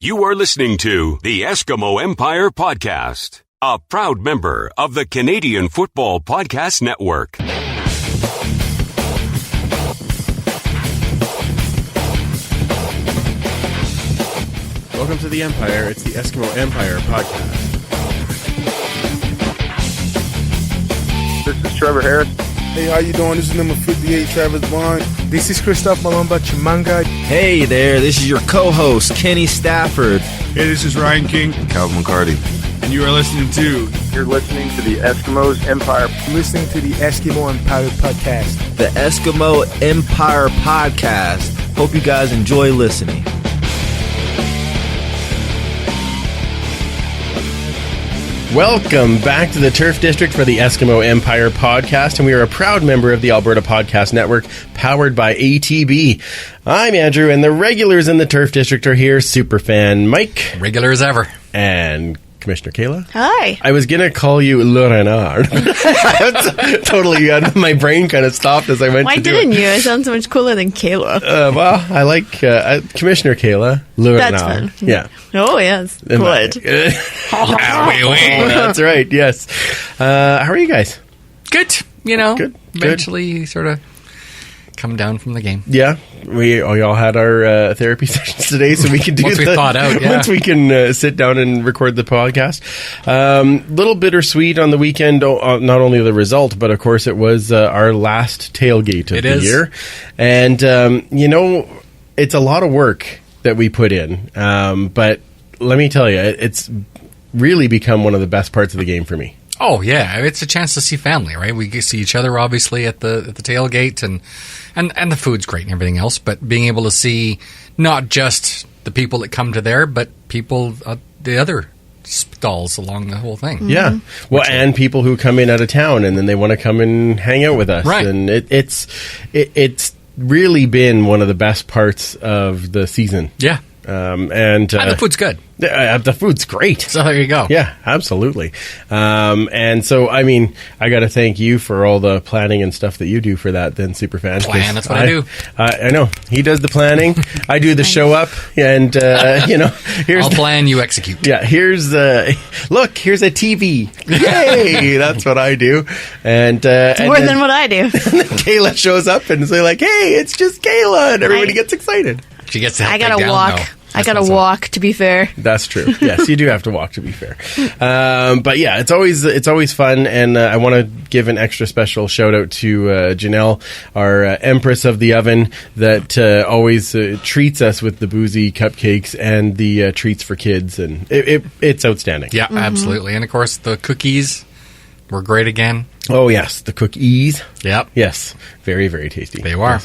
You are listening to the Eskimo Empire Podcast, a proud member of the Canadian Football Podcast Network. Welcome to the Empire. It's the Eskimo Empire Podcast. This is Trevor Harris. Hey, how you doing? This is number 58, Travis Bond. This is Christoph Malomba Chimanga. Hey there, this is your co-host, Kenny Stafford. Hey, this is Ryan King. Calvin McCarty. And you are listening to... You're listening to the Eskimos Empire. Listening to the Eskimo Empire Podcast. The Eskimo Empire Podcast. Hope you guys enjoy listening. Welcome back to the Turf District for the Eskimo Empire Podcast, and we are a proud member of the Alberta Podcast Network, powered by ATB. I'm Andrew, and the regulars in the Turf District are here. Superfan Mike. Regular as ever. And Commissioner Kayla. Hi. I was going to call you Le Renard. Totally, my brain kind of stopped as I went Why to do it. didn't you? I sound so much cooler than Kayla. Well, I like Commissioner Kayla. Le That's Renard. fun. Yeah. Oh, yes. Good. That's right, yes. How are you guys? Good. You know, Good. eventually sort of come down from the game. Yeah, we all had our therapy sessions today, so we can do Once we thawed out, yeah. Once we can sit down and record the podcast. Little bittersweet on the weekend, not only the result, but of course it was our last tailgate of the year. And, it's a lot of work that we put in. But let me tell you, it's really become one of the best parts of the game for me. Oh, yeah. It's a chance to see family, right? We get to see each other, obviously, at the tailgate, and the food's great and everything else, but being able to see not just the people that come to there, but people at the other stalls along the whole thing. Yeah. Well, and people who come in out of town, and then they want to come and hang out with us. Right. And it's really been one of the best parts of the season. Yeah. And the food's good. The food's great. So there you go. Yeah, absolutely. And so, I mean, I got to thank you for all the planning and stuff that you do for that, then, Superfan. Plan, that's what I do. I know. He does the planning. I do the show up. And, here's... I'll plan, you execute. Yeah, here's a TV. Yay! That's what I do. And More than what I do. And then Kayla shows up and is like, hey, it's just Kayla. And everybody gets excited. She gets to I gotta walk. Though. I gotta walk, to be fair. That's true. Yes, you do have to walk, to be fair. But yeah, it's always fun, and I want to give an extra special shout out to Janelle, our Empress of the Oven, that always treats us with the boozy cupcakes and the treats for kids, and it's outstanding. Yeah, absolutely. And of course, the cookies were great again. Oh, yes, the cookies. Yep. Yes, very, very tasty. They were.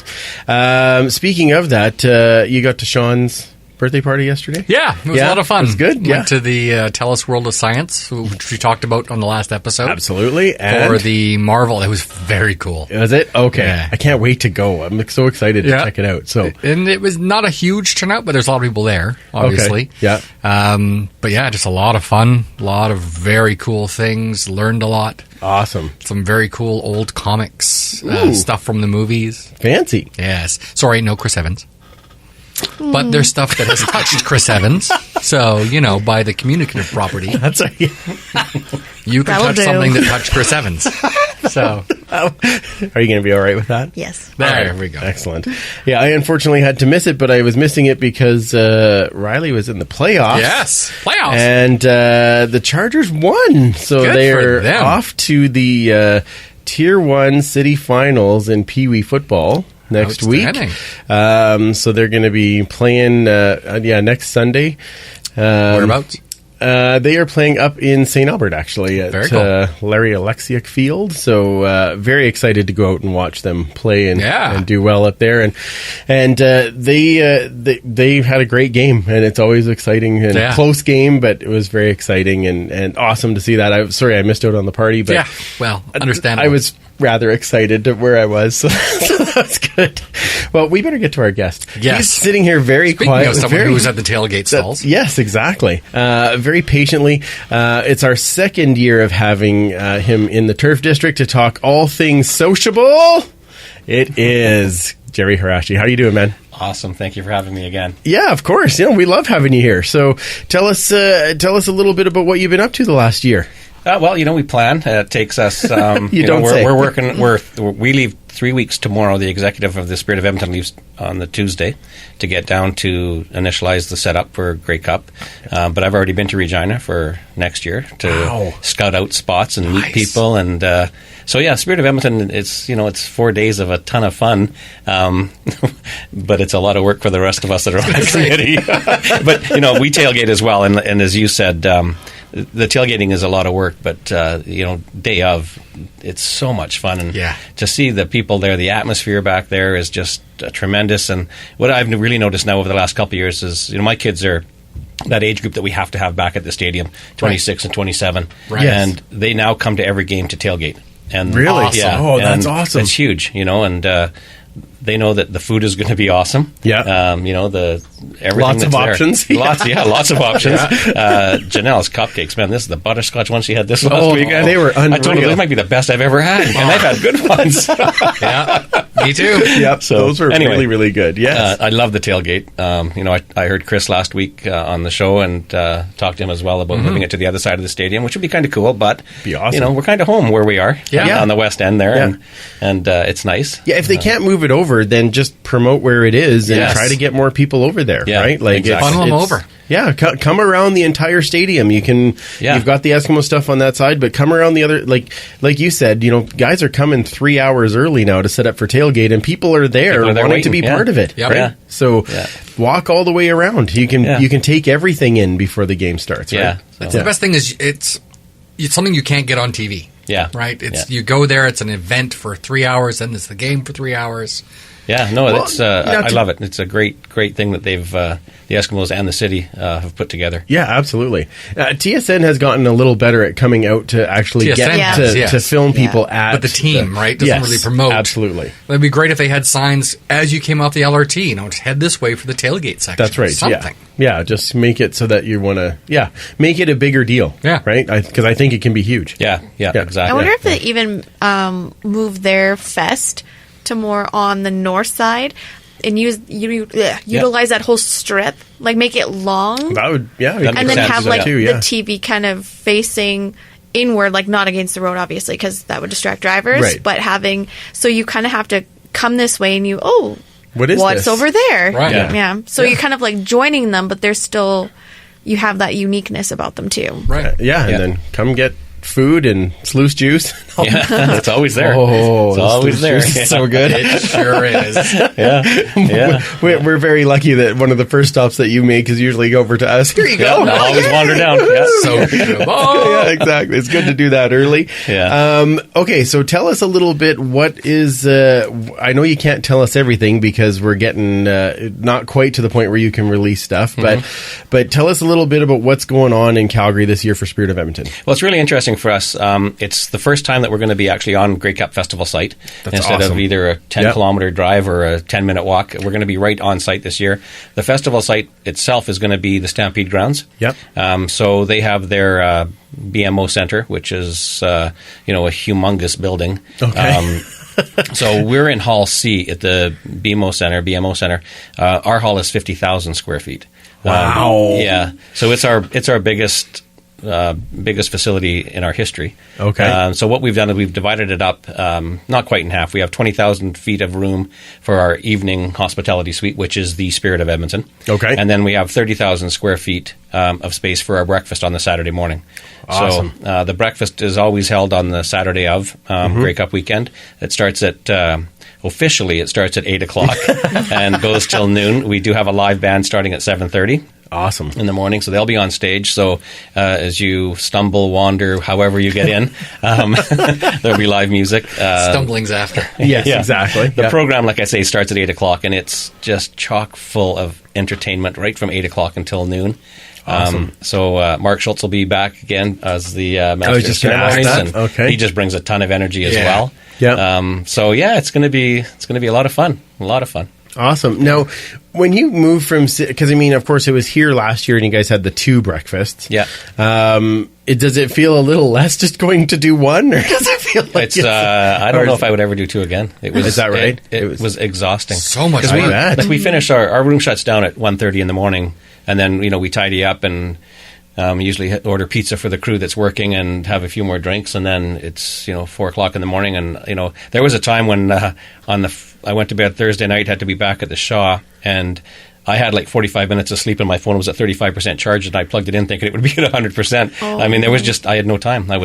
Yes. Speaking of that, you got to Sean's birthday party yesterday? Yeah, it was a lot of fun. It was good, Went to the TELUS World of Science, which we talked about on the last episode. Absolutely. And for the Marvel. It was very cool. Was it? Okay. Yeah. I can't wait to go. I'm so excited to check it out. So, and it was not a huge turnout, but there's a lot of people there, obviously. Okay. Yeah. But yeah, just a lot of fun. A lot of very cool things. Learned a lot. Awesome. Some very cool old comics, stuff from the movies. Fancy. Yes. Sorry, no Chris Evans. But there's stuff that has touched Chris Evans. So, by the communicative property, That's right. you can touch something that touched Chris Evans. So, are you going to be all right with that? Yes. There we go. Excellent. Yeah, I unfortunately had to miss it, but I was missing it because Riley was in the playoffs. Yes, playoffs. And the Chargers won. So Good they for are them. off to the Tier 1 city finals in Pee Wee football next week. So they're going to be playing next Sunday. Whereabouts? They are playing up in St. Albert, actually, at Larry Alexiak Field. So very excited to go out and watch them play and do well up there. And they had a great game, and it's always exciting and close game, but it was very exciting and awesome to see that. I missed out on the party, but understandable. I was rather excited to where I was, so that's good. Well, we better get to our guest. Yes. He's sitting here very Speaking quiet. of someone who was at the tailgate stalls. Yes, exactly. Very patiently. It's our second year of having him in the Turf District to talk all things sociable. It is Gerry Haracsi. How are you doing, man? Awesome. Thank you for having me again. Yeah, of course. We love having you here. So tell us a little bit about what you've been up to the last year. Well, we plan. It takes us. We're working. We leave 3 weeks tomorrow. The executive of the Spirit of Edmonton leaves on the Tuesday to get down to initialize the setup for Grey Cup. But I've already been to Regina for next year to scout out spots and meet people. And Spirit of Edmonton. It's 4 days of a ton of fun, but it's a lot of work for the rest of us that are on the committee. But we tailgate as well, and as you said. The tailgating is a lot of work, but day of, it's so much fun, and to see the people there, the atmosphere back there is just tremendous. And what I've really noticed now over the last couple of years is, my kids are that age group that we have to have back at the stadium, 26 and 27, and they now come to every game to tailgate. And really, awesome. That's awesome. It's huge, and. They know that the food is going to be awesome. Yeah. Everything lots of options. Lots of options. Janelle's cupcakes, man, this is the butterscotch one she had this last weekend. They were unreal. I told her this might be the best I've ever had, and I've had good ones. Me too. Yep. So those were really, really good. Yes. I love the tailgate. I heard Chris last week on the show and talked to him as well about moving it to the other side of the stadium, which would be kind of cool. But be awesome. We're kind of home where we are, on the west end there, and it's nice. Yeah. If they can't move it over, then just promote where it is and try to get more people over there, right? Like funnel them over. Yeah, come around the entire stadium. You can. You've got the Eskimo stuff on that side, but come around the other. Like you said, guys are coming 3 hours early now to set up for tailgate, and people are there wanting to be part of it. Yep. Right? So walk all the way around. You can take everything in before the game starts. Right? Yeah, the best thing is it's something you can't get on TV. Yeah, right. You go there. It's an event for 3 hours, then it's the game for 3 hours. Yeah, no, that's I love it. It's a great thing that they've the Eskimos and the city have put together. Yeah, absolutely. TSN has gotten a little better at coming out to actually to film people at. But the team, right, doesn't really promote. Absolutely. It'd be great if they had signs as you came off the LRT. Just head this way for the tailgate section. That's right. Something. Yeah, just make it so that you want to. Make it a bigger deal. Yeah, right. Because I think it can be huge. Yeah, exactly. I wonder if they even move their fest to more on the north side and utilize that whole strip, like make it long. That would, and then have like the TV kind of facing inward, like not against the road, obviously, because that would distract drivers. Right. But so you kind of have to come this way, and what's this? Over there? Right. Yeah. So you're kind of like joining them, but there's still you have that uniqueness about them too. Right. And then come get food and sluice juice. It's always there. It's always there. So good. It sure is. We're very lucky that one of the first stops that you make is usually over to us. Here you go. I'll always wander down. Yeah, exactly. It's good to do that early. Yeah. Okay, so tell us a little bit. What is? I know you can't tell us everything because we're getting not quite to the point where you can release stuff. But tell us a little bit about what's going on in Calgary this year for Spirit of Edmonton. Well, it's really interesting for us. It's the first time that we're going to be actually on Grey Cup Festival site. That's instead awesome. of either a 10-kilometer drive or a 10-minute walk. We're going to be right on site this year. The festival site itself is going to be the Stampede Grounds. Yep. So they have their BMO Center, which is a humongous building. Okay. So we're in Hall C at the BMO Center. Our hall is 50,000 square feet. Wow. So it's our biggest facility in our history. Okay. So what we've done is we've divided it up, not quite in half. We have 20,000 feet of room for our evening hospitality suite, which is the Spirit of Edmonton. Okay. And then we have 30,000 square feet of space for our breakfast on the Saturday morning. Awesome. So the breakfast is always held on the Saturday of Grey Cup weekend. It starts at... Officially, it starts at 8 o'clock and goes till noon. We do have a live band starting at 7:30. Awesome. In the morning, so they'll be on stage. So as you stumble, wander, however you get in, there'll be live music. Stumbling's after. Yes, exactly. The program, like I say, starts at 8 o'clock, and it's just chock full of entertainment right from 8 o'clock until noon. Awesome. So Mark Schultz will be back again as the master was of just gonna ask ceremonies, that. and Okay. he just brings a ton of energy as well. Yeah. So it's going to be a lot of fun. A lot of fun. Awesome. Now, when you move from, because I mean, of course, it was here last year, and you guys had the 2 breakfasts. Yeah. Does it feel a little less just going to do 1, or does it feel like it's? I don't know if I would ever do 2 again. It was. Is that right? It was exhausting. So much. We finish our room shuts down at 1:30 in the morning, and then we tidy up and. Usually order pizza for the crew that's working and have a few more drinks, and then it's 4:00 in the morning. And there was a time when I went to bed Thursday night, had to be back at the Shaw, and I had like 45 minutes of sleep, and my phone was at 35% charge, and I plugged it in thinking it would be at 100%. Oh. I mean, I had no time. I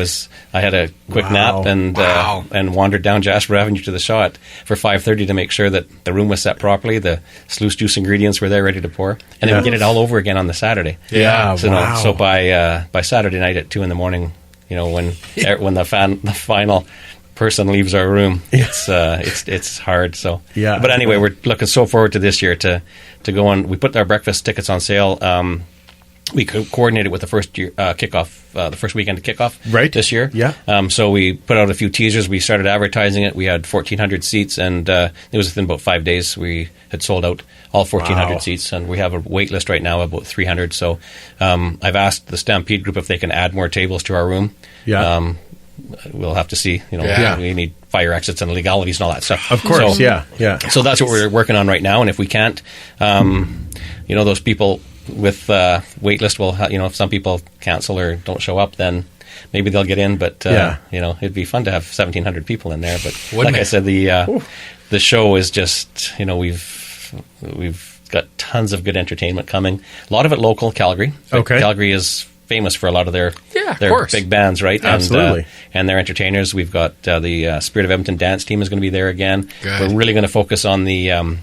had a quick nap and wandered down Jasper Avenue to the Shaw for 5:30 to make sure that the room was set properly, the sluice juice ingredients were there ready to pour, and then we get it all over again on the Saturday. Yeah, So by Saturday night at 2 in the morning, when the final person leaves our room, it's hard. So but anyway, we're looking so forward to this year to go on. We put our breakfast tickets on sale. We coordinated with the first year, kickoff, the first weekend of kickoff this year. Yeah. So we put out a few teasers. We started advertising it. We had 1,400 seats, and it was within about 5 days we had sold out all 1,400 seats, and we have a wait list right now of about 300. So I've asked the Stampede group if they can add more tables to our room. Yeah. We'll have to see. We need fire exits and legalities and all that stuff. Of course, yeah. So that's what we're working on right now. And if we can't, those people with wait list will, if some people cancel or don't show up, then maybe they'll get in. But it'd be fun to have 1,700 people in there. But I said, the show is just we've got tons of good entertainment coming. A lot of it local, Calgary. Okay, Calgary is famous for a lot of their big bands, right? Absolutely. And their entertainers. We've got the Spirit of Edmonton dance team is going to be there again. Good. We're really going to focus on the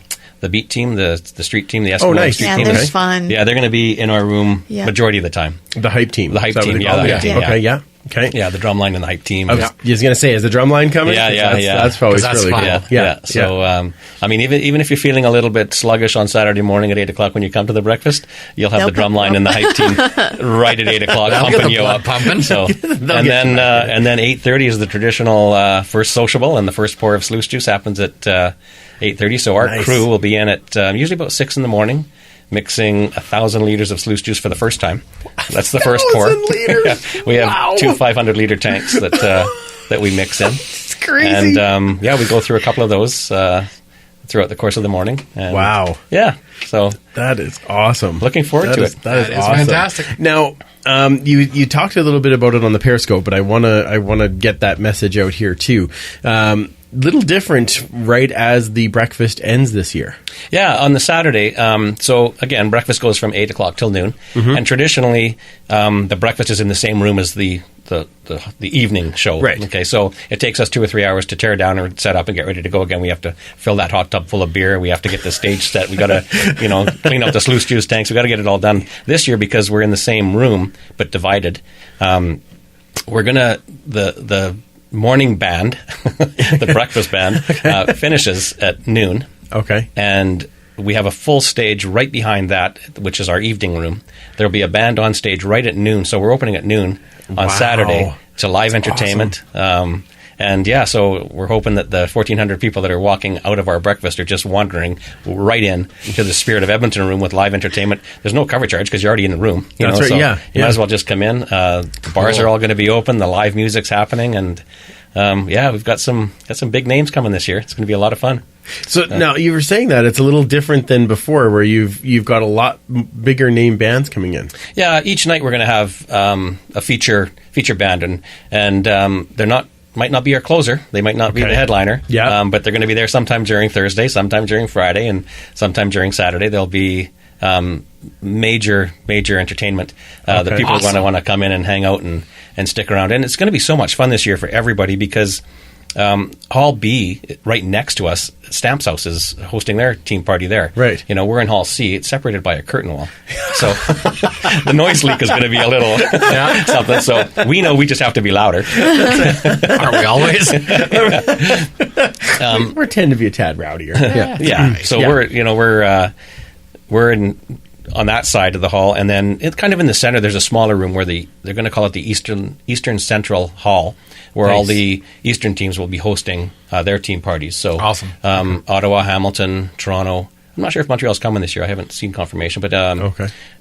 beat team, the street team, the Esks nice. street team. They're fun. Yeah, they're going to be in our room majority of the time. The hype team. The hype team, the hype team. Okay, yeah. Okay. Yeah, the drumline and the hype team. I was just going to say, is the drumline coming? Yeah. That's probably really fun. cool. Yeah. So, I mean, even if you're feeling a little bit sluggish on Saturday morning at 8 o'clock when you come to the breakfast, you'll have the drumline and the hype team right at 8 o'clock pumping you up. So, and then 8:30 is the traditional first sociable, and the first pour of sluice juice happens at 8:30. So our crew will be in at usually about 6 in the morning, mixing 1,000 liters of sluice juice for the first time. That's the first pour. 1,000 liters? We have 2 500-liter tanks that we mix in. It's crazy. And we go through a couple of those throughout the course of the morning. And, wow. Yeah. So that is awesome. Looking forward to it. That is awesome. Fantastic. Now, you talked a little bit about it on the Periscope, but I wanna get that message out here too. Little different right as the breakfast ends this year. Yeah, on the Saturday. So again, breakfast goes from 8 o'clock till noon, and traditionally the breakfast is in the same room as the evening show. Right. Okay, so it takes us 2 or 3 hours to tear down or set up and get ready to go again. We have to fill that hot tub full of beer. We have to get the stage set. We got to clean up the sluice juice tanks. We got to get it all done this year because we're in the same room but divided. We're gonna the morning band, the breakfast band, finishes at noon. Okay. And we have a full stage right behind that, which is our evening room. There'll be a band on stage right at noon. So we're opening at noon on Saturday. It's a live entertainment. Awesome. So we're hoping that the 1,400 people that are walking out of our breakfast are just wandering right in to the Spirit of Edmonton room with live entertainment. There's no cover charge because you're already in the room. That's right, so yeah. You might as well just come in. The bars are all going to be open. The live music's happening. And, we've got some big names coming this year. It's going to be a lot of fun. So now you were saying that it's a little different than before, where you've got a lot bigger name bands coming in. Yeah, each night we're going to have a feature band, and they're might not be our closer. They might not be the headliner. Yeah, but they're going to be there sometime during Thursday, sometime during Friday, and sometime during Saturday. There'll be major entertainment. The people are going to want to come in and hang out and stick around, and it's going to be so much fun this year for everybody because. Hall B, right next to us, Stamps House is hosting their team party there. Right. We're in Hall C. It's separated by a curtain wall. So the noise leak is going to be a little something. So we know we just have to be louder. Aren't we always? We tend to be a tad rowdier. Yeah. So we're in on that side of the hall, and then it's kind of in the center. There's a smaller room where they're going to call it the Eastern Central Hall, where all the Eastern teams will be hosting their team parties. So awesome. Ottawa, Hamilton, Toronto, I'm not sure if Montreal's coming this year. I haven't seen confirmation, but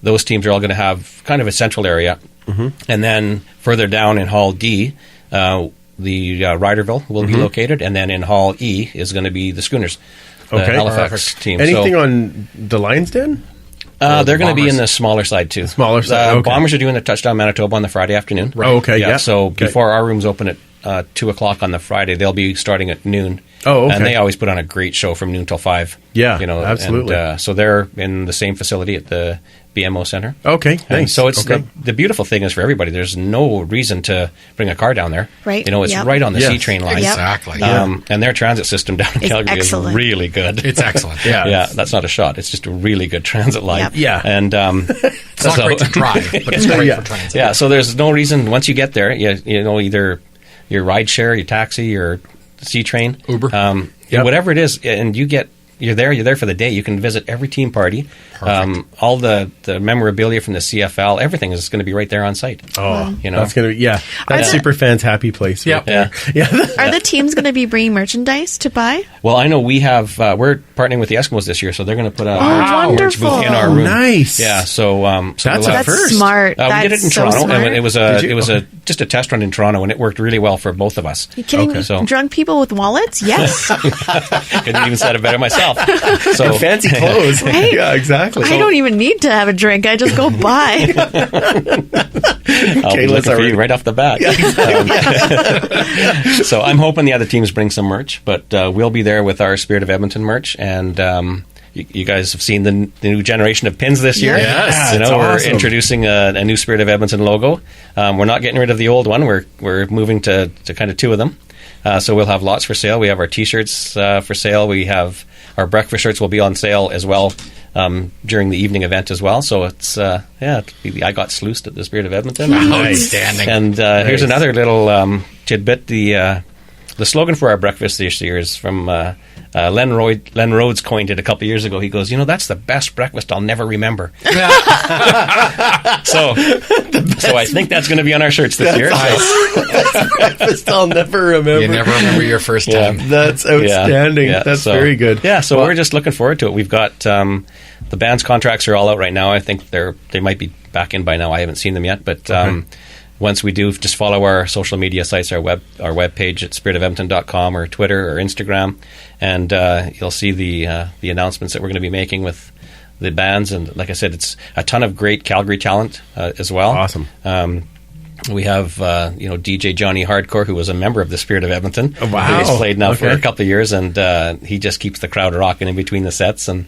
those teams are all going to have kind of a central area. And then further down in Hall D, the Ryderville will be located, and then in Hall E is going to be the Schooners, the Halifax team. Anything on the Lions Den? They're going to be in the smaller side, too. Smaller side, Bombers are doing their touchdown Manitoba on the Friday afternoon. Right. Oh, okay, yeah. So before our rooms open at 2 o'clock on the Friday, they'll be starting at noon. Oh, okay. And they always put on a great show from noon till 5. Yeah, absolutely. And, so they're in the same facility at the BMO Center. Okay, nice. And so it's the beautiful thing is for everybody, there's no reason to bring a car down there. Right. It's right on the C train line. Exactly. And their transit system down in Calgary is really good. It's excellent. Yeah, that's not a shot. It's just a really good transit line. Yep. Yeah. And it's not great to drive, but it's great for transit. Yeah, so there's no reason, once you get there, either your ride share, your taxi, your C train, Uber, whatever it is, and you're there for the day. You can visit every team party. All the memorabilia from the CFL, everything is going to be right there on site. Oh, that's going to be that's super fans happy place. Yeah. Are the teams going to be bringing merchandise to buy? Well, I know we have. We're partnering with the Eskimos this year, so they're going to put a merch booth in our room. Nice. Yeah. So that's smart. We did it in so Toronto, smart. and it was just a test run in Toronto, and it worked really well for both of us. You kidding me? So, drunk people with wallets? Yes. couldn't even said it better myself. So and fancy clothes. Right? Yeah, exactly. I don't even need to have a drink. I just go buy. I'll be looking for you right off the bat. So I'm hoping the other teams bring some merch, but we'll be there with our Spirit of Edmonton merch, and you guys have seen the new generation of pins this year. Yes, we're introducing a new Spirit of Edmonton logo. We're not getting rid of the old one. We're moving to kind of 2 of them. So we'll have lots for sale. We have our T-shirts for sale. We have our breakfast shirts will be on sale as well during the evening event as well. So it's I got sluiced at the Spirit of Edmonton. Outstanding. And here's another little tidbit. The slogan for our breakfast this year is from Len Rhodes coined it a couple of years ago. He goes, that's the best breakfast I'll never remember. So I think that's going to be on our shirts this year. Best breakfast I'll never remember. You never remember your first time. That's outstanding. That's very good. Yeah, so we're just looking forward to it. We've got the band's contracts are all out right now. I think they might be back in by now. I haven't seen them yet, but once we do, just follow our social media sites, our web page at spiritofedmonton.com or Twitter or Instagram, and you'll see the announcements that we're going to be making with the bands. And like I said, it's a ton of great Calgary talent as well. Awesome. We have, DJ Johnny Hardcore, who was a member of the Spirit of Edmonton. Oh, wow. He's played now for a couple of years, and he just keeps the crowd rocking in between the sets. And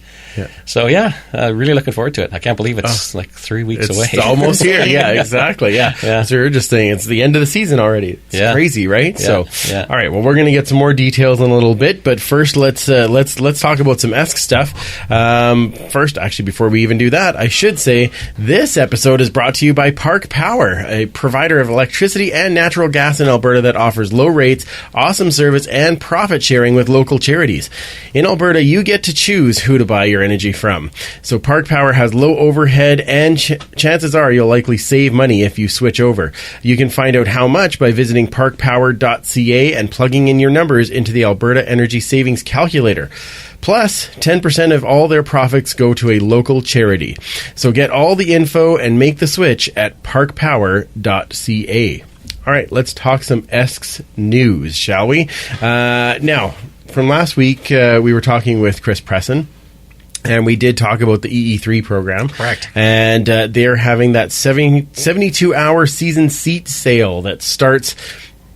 so, really looking forward to it. I can't believe it's like 3 weeks away. It's almost here. Yeah, exactly. Yeah. So you're just saying it's the end of the season already. It's crazy, right? Yeah. So, all right. Well, we're going to get some more details in a little bit, but first, let's talk about some Esks stuff. First, actually, before we even do that, I should say this episode is brought to you by Park Power, a provider of electricity and natural gas in Alberta that offers low rates, awesome service, and profit sharing with local charities. In Alberta, you get to choose who to buy your energy from. So Park Power has low overhead, and chances are you'll likely save money if you switch over. You can find out how much by visiting parkpower.ca and plugging in your numbers into the Alberta Energy Savings Calculator. Plus, 10% of all their profits go to a local charity. So get all the info and make the switch at parkpower.ca. All right, let's talk some Esks news, shall we? Now, from last week, we were talking with Chris Presson, and we did talk about the EE3 program. Correct. And they're having that 72-hour season seat sale that starts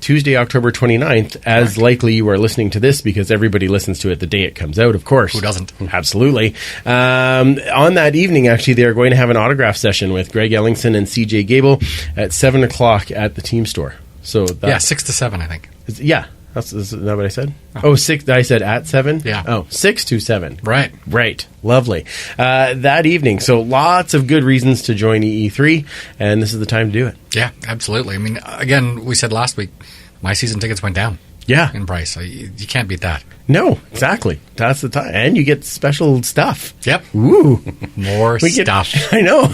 Tuesday, October 29th, as likely you are listening to this because everybody listens to it the day it comes out, of course. Who doesn't? Absolutely. On that evening, actually, they are going to have an autograph session with Greg Ellingson and CJ Gable at 7 o'clock at the team store. So 6 to 7, I think. Is that what I said? Oh, 6. I said at 7? Yeah. Oh, 6 to 7. Right. Lovely. That evening. So lots of good reasons to join EE3, and this is the time to do it. Yeah, absolutely. I mean, again, we said last week, my season tickets went down. Yeah. In price. So you can't beat that. No, exactly. That's the time. And you get special stuff. Yep. Ooh. More stuff. I know.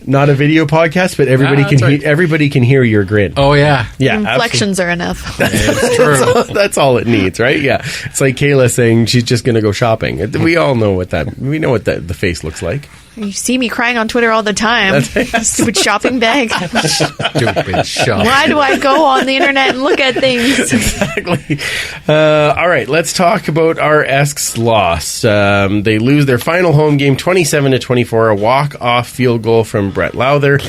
not a video podcast, but everybody Ah, can that's right. everybody can hear your grin. Oh, yeah. Yeah, Inflections are enough. It's true. that's all it needs, right? Yeah, it's like Kayla saying she's just going to go shopping. We all know what the face looks like. You see me crying on Twitter all the time. Stupid shopping bag. Stupid shop. Why do I go on the internet and look at things? Exactly. All right, let's talk about our Esks loss. They lose their final home game 27-24, a walk-off field goal from Brett Lowther.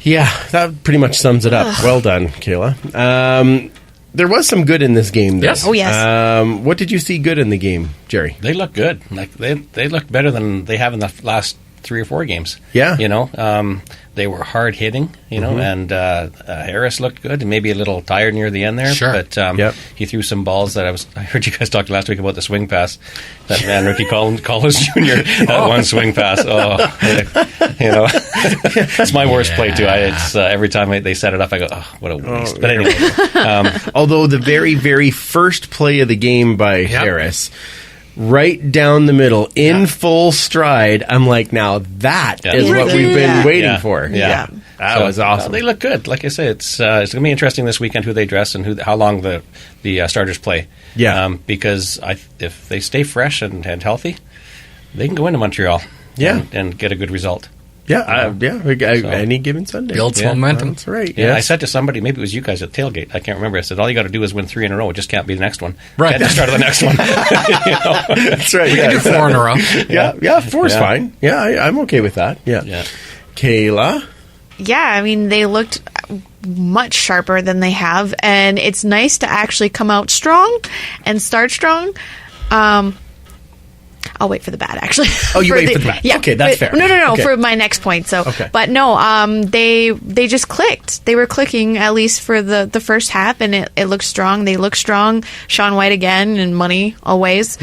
Yeah, that pretty much sums it up. Well done, Kayla. There was some good in this game, though. Yes. Oh, yes. What did you see good in the game, Gerry? They look good. Like they look better than they have in the last 3 or 4 games. Yeah. You know, they were hard hitting, you know, and Harris looked good and maybe a little tired near the end there. Sure. But he threw some balls that I heard you guys talk last week about the swing pass. That man, Ricky Collins Jr., that one swing pass. Oh, you know, it's my worst play too. It's every time they set it up, I go, oh, what a waste. But anyway. Although the very, very first play of the game by Harris, right down the middle, in full stride, I'm like, now that is what we've been waiting for. Yeah. That was awesome. They look good. Like I say, it's going to be interesting this weekend who they dress and how long the starters play. Yeah. Because if they stay fresh and healthy, they can go into Montreal and get a good result. Yeah, any given Sunday. Builds momentum. That's right. Yeah, I said to somebody, maybe it was you guys at Tailgate, I can't remember, I said, all you got to do is win 3 in a row. It just can't be the next one. Right. At the start of the next one. You know? That's right. We can do 4 in a row. Yeah, 4's fine. Yeah, I'm okay with that. Yeah. Kayla? Yeah, I mean, they looked much sharper than they have, and it's nice to actually come out strong and start strong. I'll wait for the bad, actually. Oh, you wait for the bad. Yeah. Okay, that's fair. No, Okay. for my next point. So, Okay. But no, they just clicked. They were clicking, at least for the first half, and it looked strong. They look strong. Sean White again, and money, always.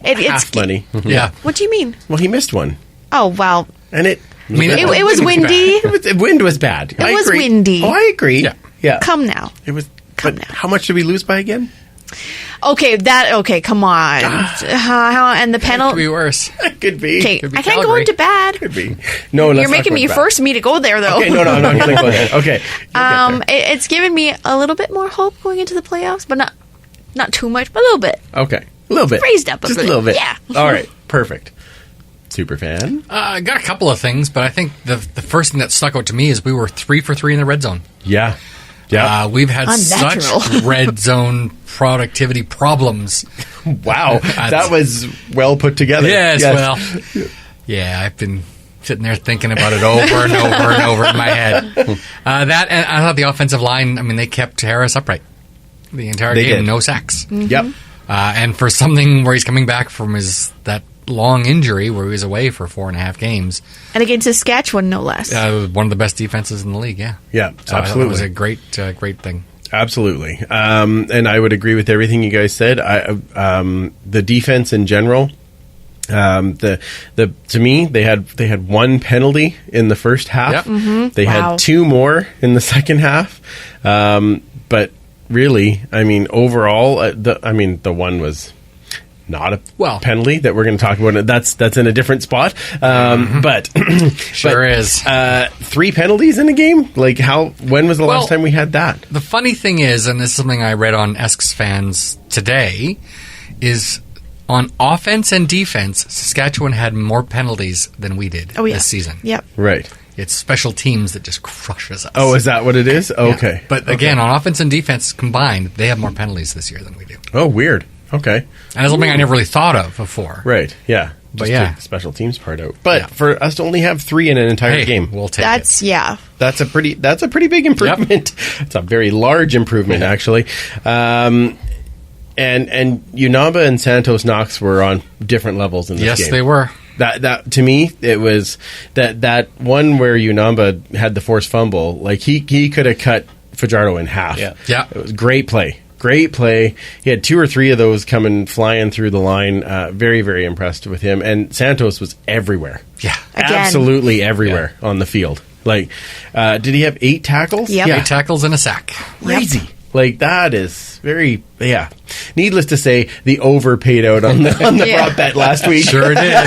It's money. Yeah. What do you mean? Well, he missed one. Oh, well, And it it was windy. the wind was bad. It was windy. Oh, I agree. Yeah. Come now. It was. Come But now. how much did we lose by again? Okay, come on. And the Could be penalty. worse. Could be. Okay, Could be I can't go Calgary. into bad. Could be. No, You're making me force me to go there, though. Okay, no, I'm not going to go there. Okay. It's given me a little bit more hope going into the playoffs, but not too much, but a little bit. Okay. A little bit. Raised up a Just bit. a little bit. Yeah. All right. Perfect. Superfan. I got a couple of things, but I think the first thing that stuck out to me is we were 3 for 3 in the red zone. Yeah. Yeah. We've had Unnatural. such red zone productivity problems. Wow. That was well put together. Yes, well, yeah, I've been sitting there thinking about it over and over and over in my head. That, and I thought the offensive line, I mean, they kept Harris upright the entire They game, did. no sacks. Yep. And for something where he's coming back from that long injury where he was away for 4.5 games. And against Saskatchewan, no less. One of the best defenses in the league, yeah. Yeah, So I thought absolutely. it was a great thing. Absolutely. And I would agree with everything you guys said. The defense in general, to me, they had one penalty in the first half. Yep. They Wow. had 2 more in the second half. But really, I mean, overall, the one was not a penalty that we're going to talk about. That's in a different spot. But Sure is. 3 penalties in a game? Like when was the last time we had that? The funny thing is, and this is something I read on Esks Fans today, is on offense and defense, Saskatchewan had more penalties than we did this season. Yep. Right. It's special teams that just crushes us. Oh, is that what it is? Okay. Yeah. But again, on offense and defense combined, they have more penalties this year than we do. Oh, weird. Okay. And that's something I never really thought of before. Right. Yeah. But Just yeah. take the special teams part out. But for us to only have 3 in an entire game, we'll take That's, yeah. that's a pretty big improvement. It's a very large improvement, actually. And Unaba and Santos Knox were on different levels in this game. Yes, they were. That to me, it was that one where Unaba had the forced fumble. Like he could have cut Fajardo in half. Yeah. It was great play. Great play. He had 2 or 3 of those coming flying through the line. Very, very impressed with him. And Santos was everywhere. Yeah. Again. Absolutely everywhere on the field. Like, did he have 8 tackles? Yep. Yeah. 8 tackles and a sack. Crazy. Like, that is very, Needless to say, the over paid out on the prop bet last week. Sure did.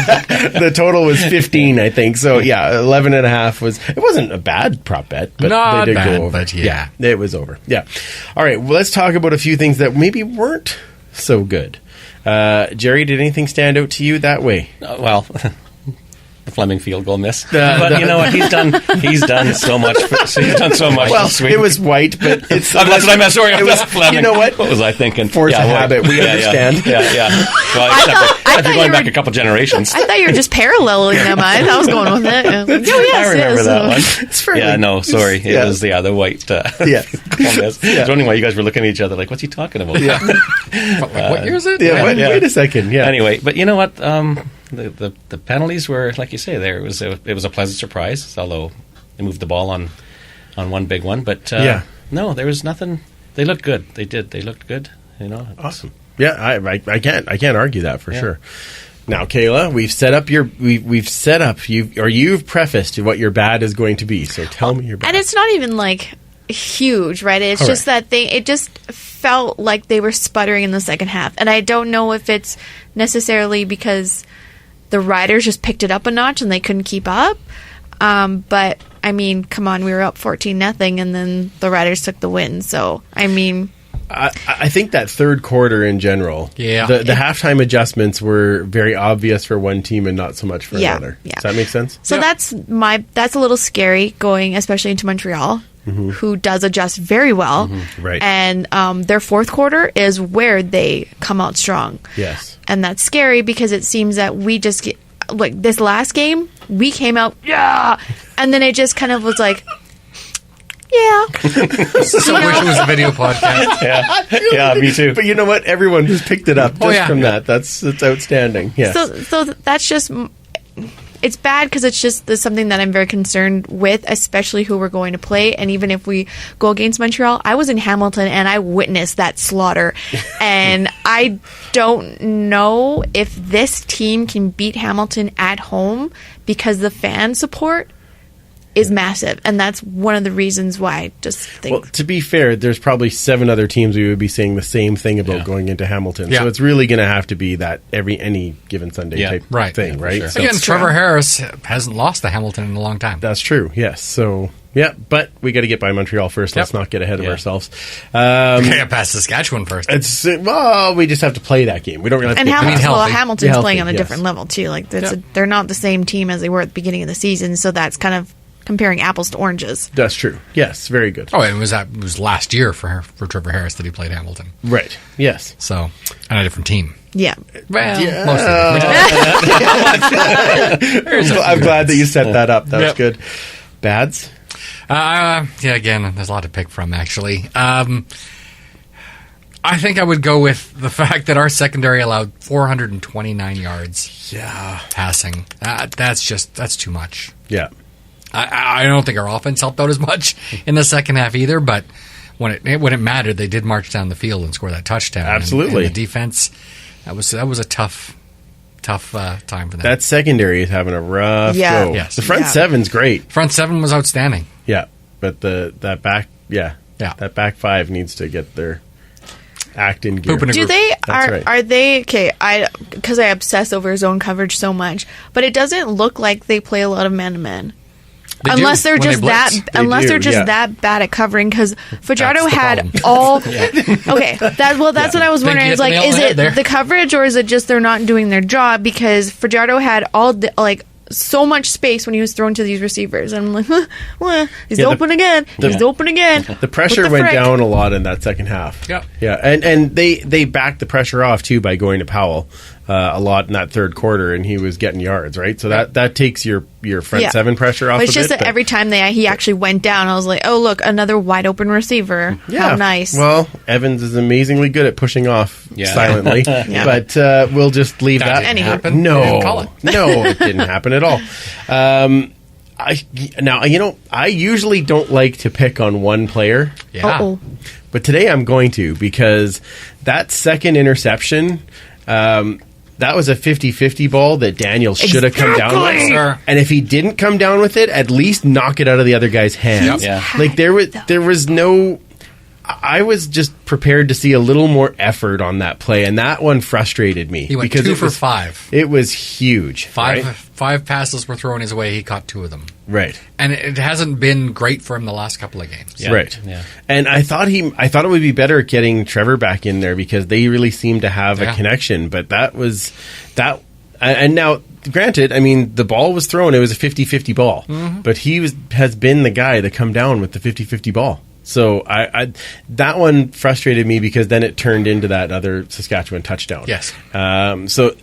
The total was 15, I think. So, 11.5 it wasn't a bad prop bet, but Not they did bad, go over. but yeah. It was over. Yeah. All right, well, let's talk about a few things that maybe weren't so good. Gerry, did anything stand out to you that way? Well, the Fleming field goal miss. But you know what? He's done so much. He's done so much. Well, this week. it was white, but it's... that's what I meant. Sorry, it was Fleming. You know what? What was I thinking? Force of habit. We understand. Yeah. Well, if you're going back a couple generations. I thought you were just paralleling them. I was going with it. I remember that one. It's for Yeah, no, sorry. It was the white. Yeah. I was wondering why you guys were looking at each other like, what's he talking about? Yeah. What year is it? Yeah, wait a second. Yeah. Anyway, but you know what? The penalties were, like you say, there. It was a pleasant surprise, although they moved the ball on one big one. But no, there was nothing. They looked good. They did. They looked good. You know, awesome. Yeah, I can't argue that for sure. Now, Kayla, we've set up you've prefaced what your bad is going to be. So tell me your bad. And it's not even like huge, right? It's just that it just felt like they were sputtering in the second half, and I don't know if it's necessarily because the Riders just picked it up a notch and they couldn't keep up. But I mean, come on, we were up 14-0, and then the Riders took the win. So I mean, I think that third quarter in general, the halftime adjustments were very obvious for one team and not so much for another. Yeah. Does that make sense? So that's a little scary going, especially into Montreal, who does adjust very well. Right. And their fourth quarter is where they come out strong. Yes. And that's scary because it seems that we just get, like this last game, we came out, and then it just kind of was like, So wish it was a video podcast. Yeah, me too. But you know what? Everyone just picked it up from that. That's outstanding. Yes. So that's just, it's bad because it's just something that I'm very concerned with, especially who we're going to play. And even if we go against Montreal, I was in Hamilton and I witnessed that slaughter. And I don't know if this team can beat Hamilton at home because the fan support is massive, and that's one of the reasons why I just think... Well, to be fair, there's probably 7 other teams we would be saying the same thing about going into Hamilton. So it's really going to have to be that any given Sunday type thing, right? Sure. So Again, Trevor Harris hasn't lost to Hamilton in a long time. That's true, yes. So, but we got to get by Montreal first. Let's not get ahead of ourselves. We got to get past Saskatchewan first. We just have to play that game. We don't really have to Hamilton's playing on a different level, too. Like they're not the same team as they were at the beginning of the season, so that's kind of comparing apples to oranges. That's true. Yes, very good. Oh, and it was last year for Trevor Harris that he played Hamilton. Right. Yes. So, on a different team. Yeah. Well, I'm glad that you set that up. That was good. Bads? Again, there's a lot to pick from, actually. I think I would go with the fact that our secondary allowed 429 yards passing. That's too much. Yeah. I don't think our offense helped out as much in the second half either, but when it mattered, they did march down the field and score that touchdown. Absolutely. And the defense, that was a tough time for them. That secondary is having a rough go. Yes. The front seven's great. Front seven was outstanding. Yeah, but that back five needs to get their act in gear. Do they are they okay? Because I obsess over zone coverage so much, but it doesn't look like they play a lot of man to man. Unless they're just that bad at covering, because Fajardo had all. Okay, that's what I was wondering. Is like, is it the coverage or is it just they're not doing their job? Because Fajardo had so much space when he was thrown to these receivers, and I'm like, well, he's open again. He's open again. The pressure went down a lot in that second half. Yeah, and they backed the pressure off too by going to Powell a lot in that third quarter, and he was getting yards, right? So that takes your front seven pressure off. But it's just that every time he actually went down, I was like, oh look, another wide open receiver. Yeah. How nice. Well, Evans is amazingly good at pushing off silently, but we'll just leave that. Didn't happen. No, it didn't happen at all. I usually don't like to pick on one player. Yeah. Uh-oh. But today I'm going to, because that second interception, that was a 50-50 ball that Daniel should have come down with. Sure. And if he didn't come down with it, at least knock it out of the other guy's hands. Yeah. Like there was no... I was just prepared to see a little more effort on that play, and that one frustrated me. He went because 2 for 5. It was huge. Five passes were thrown his way. He caught 2 of them. Right. And it hasn't been great for him the last couple of games. Yeah. Right. Yeah. And I thought it would be better getting Trevor back in there because they really seem to have a connection. But that was that. And now, granted, I mean, the ball was thrown. It was a 50-50 ball. Mm-hmm. But he has been the guy to come down with the 50-50 ball. So that one frustrated me because then it turned into that other Saskatchewan touchdown. Yes. So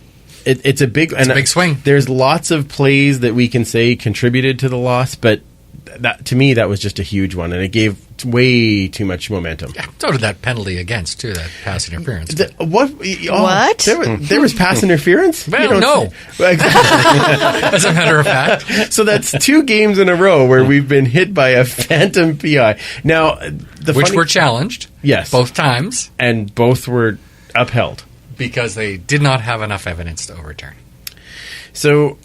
it's a big swing. There's lots of plays that we can say contributed to the loss, but that to me that was just a huge one, and it gave way too much momentum. Yeah, so did that penalty against too, that pass interference. What? There was pass interference? Well, no. As a matter of fact. So that's 2 games in a row where we've been hit by a phantom PI. Now, which were challenged. Yes. Both times. And both were upheld. Because they did not have enough evidence to overturn. So,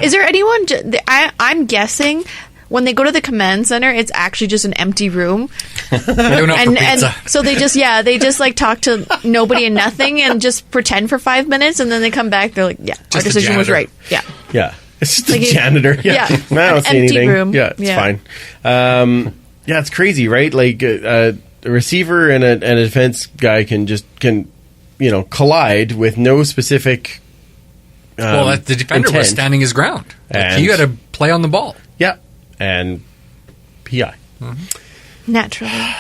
is there anyone? I'm guessing when they go to the command center, it's actually just an empty room, and so they just like talk to nobody and nothing, and just pretend for 5 minutes, and then they come back. They're like, "Yeah, our decision was right." Yeah, yeah, it's just like a janitor. Yeah, I don't see anything. Room. Yeah, it's fine. Yeah, it's crazy, right? Like a receiver and a defense guy can collide with no specific. The defender intent. Was standing his ground. He had to play on the ball. Yeah, and PI. Mm-hmm. Naturally,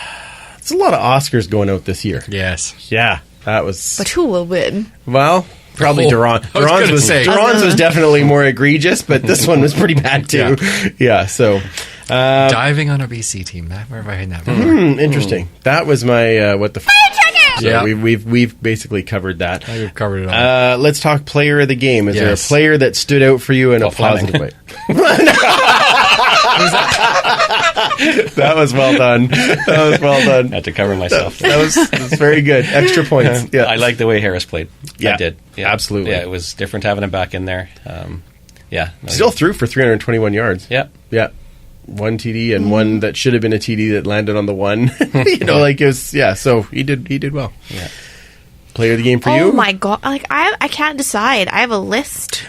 it's a lot of Oscars going out this year. Yes, yeah, that was. But who will win? Well, probably Durant. Durant's was definitely more egregious, but this one was pretty bad too. Yeah, so. Diving on a BC team. Where have I heard that before? Interesting. That was my what the. So yeah, we've basically covered that. We've covered it all. Let's talk player of the game. Is there a player that stood out for you in a positive way? That was well done. I had to cover myself. That was very good. Extra points. Yeah. I like the way Harris played. Yeah, I did. Yeah. Absolutely. Yeah, it was different having him back in there. Still threw for 321 yards. Yeah. Yeah. 1 TD and one that should have been a TD that landed on the one. Like it was. Yeah. So he did well. Yeah. Player of the game for you? Oh my god! Like I can't decide. I have a list.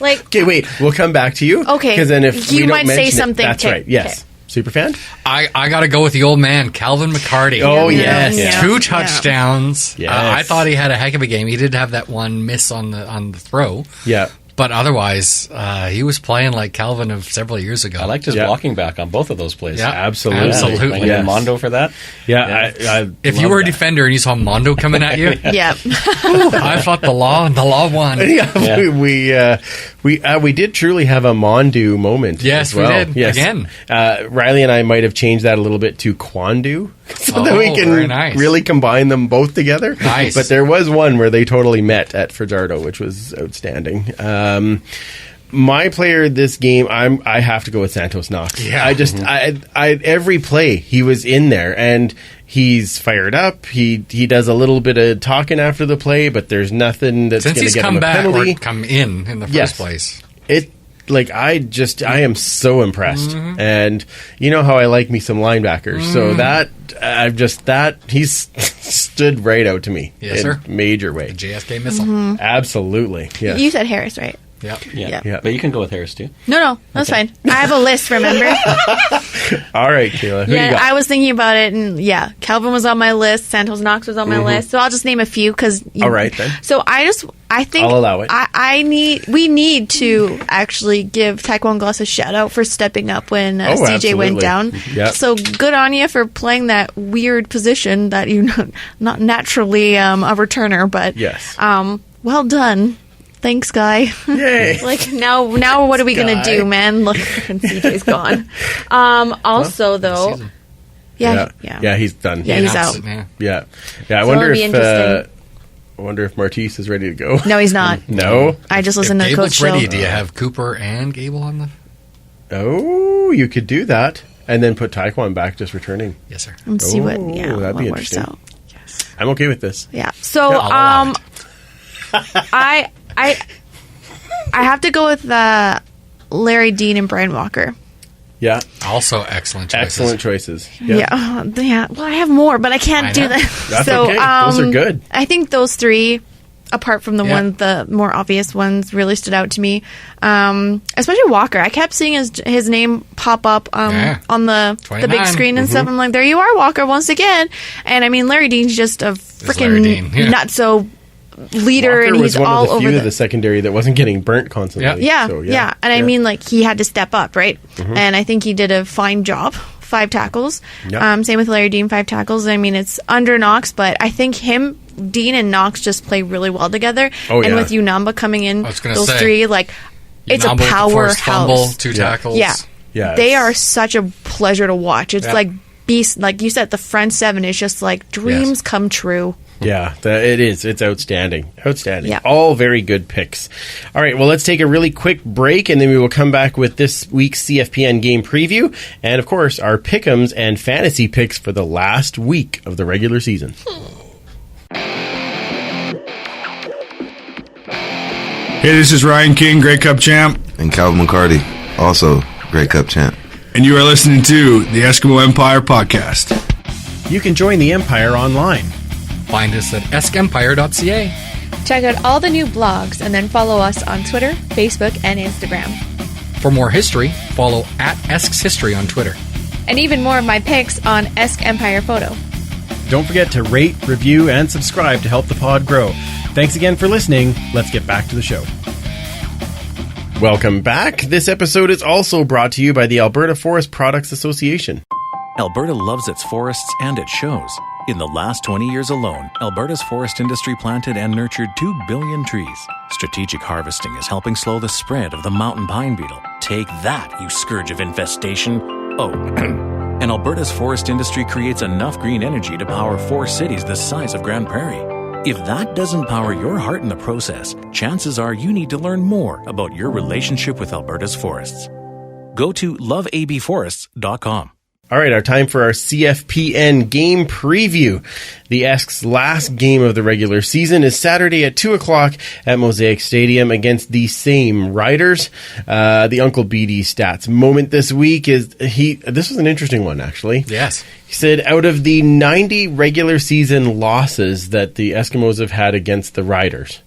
Like, okay, wait. We'll come back to you. Okay, because then if you we might don't say something, that's right. Yes. Okay. Superfan? I got to go with the old man, Calvin McCarty. Oh, yes. Yeah. 2 touchdowns. Yes. I thought he had a heck of a game. He did have that one miss on the throw. Yeah. But otherwise, he was playing like Calvin of several years ago. I liked his blocking back on both of those plays. Yeah, absolutely. Yes. Mondo for that. Yeah. I if you were a defender and you saw Mondo coming at you, yeah. I fought the law and the law won. Yeah. We did truly have a Mondu moment. Yes, as well. we did. Yes. Again. Riley and I might have changed that a little bit to Quandu so that we can really combine them both together. Nice. But there was one where they totally met at Fajardo, which was outstanding. My player this game, I have to go with Santos Knox. Yeah. I every play he was in there and he's fired up. He does a little bit of talking after the play, but there's nothing that's going to get him a penalty. Or come in the first place. I am so impressed. Mm-hmm. And you know how I like me some linebackers. Mm-hmm. So he's stood right out to me. Yes, sir. Major way. The JSK missile. Mm-hmm. Absolutely. Yes. You said Harris, right? Yeah. But you can go with Harris too. No, that's fine. I have a list, remember? All right, Kayla. Who you got? I was thinking about it, and Calvin was on my list. Santos Knox was on my list. So I'll just name a few because. All right then. So I think I'll allow it. We need to actually give Taekwon Gloss a shout out for stepping up when CJ went down. Yep. So good on you for playing that weird position that you not naturally a returner, but yes. Well done. Thanks, guy. Yay. now what are we going to do, man? Look, and CJ's gone. Also, though... Yeah, he's done. Yeah, he's out. Yeah. I wonder if Martise is ready to go. No, he's not. No? I just listened to Coach ready, Show. do you have Cooper and Gable on the... Oh, you could do that. And then put Taekwon back just returning. Yes, sir. And see what that'd be interesting. Out. Yes. I'm okay with this. Yeah. So, I have to go with Larry Dean and Brian Walker. Yeah. Also excellent choices. Excellent choices. Yeah. Well, I have more, but I can't do that. That's okay. Those are good. I think those three, apart from the more obvious ones, really stood out to me. Especially Walker. I kept seeing his name pop up on the big screen and stuff. I'm like, there you are, Walker, once again. And I mean, Larry Dean's just a freaking nutso leader, Walker and he's all over. Was one of the few of the secondary that wasn't getting burnt constantly. Yeah. And I mean, like, he had to step up, right? And I think he did a fine job. 5 tackles. Yep. Same with Larry Dean, 5 tackles. I mean, it's under Knox, but I think Dean and Knox just play really well together. And with Unamba coming in, those 3, like, it's a powerhouse. Fumble, 2 tackles. Yeah. They are such a pleasure to watch. It's like beast, like you said, the front 7 is just like dreams come true. Yeah, it is. It's outstanding. Yeah. All very good picks. All right, well, let's take a really quick break, and then we will come back with this week's CFPN Game Preview, and, of course, our pick'ems and fantasy picks for the last week of the regular season. Hey, this is Ryan King, Grey Cup champ. And Calvin McCarty, also Grey Cup champ. And you are listening to the Eskimo Empire Podcast. You can join the Empire online. Find us at eskempire.ca. Check out all the new blogs and then follow us on Twitter, Facebook, and Instagram. For more history, follow @Esks History on Twitter. And even more of my picks on Esk Empire Photo. Don't forget to rate, review, and subscribe to help the pod grow. Thanks again for listening. Let's get back to the show. Welcome back. This episode is also brought to you by the Alberta Forest Products Association. Alberta loves its forests, and it shows. In the last 20 years alone, Alberta's forest industry planted and nurtured 2 billion trees. Strategic harvesting is helping slow the spread of the mountain pine beetle. Take that, you scourge of infestation. Oh, and Alberta's forest industry creates enough green energy to power 4 cities the size of Grand Prairie. If that doesn't power your heart in the process, chances are you need to learn more about your relationship with Alberta's forests. Go to loveabforests.com. All right, our time for our CFPN Game Preview. The Esks' last game of the regular season is Saturday at 2 o'clock at Mosaic Stadium against the same Riders. The Uncle BD stats moment this week is this was an interesting one, actually. Yes. He said out of the 90 regular season losses that the Eskimos have had against the Riders,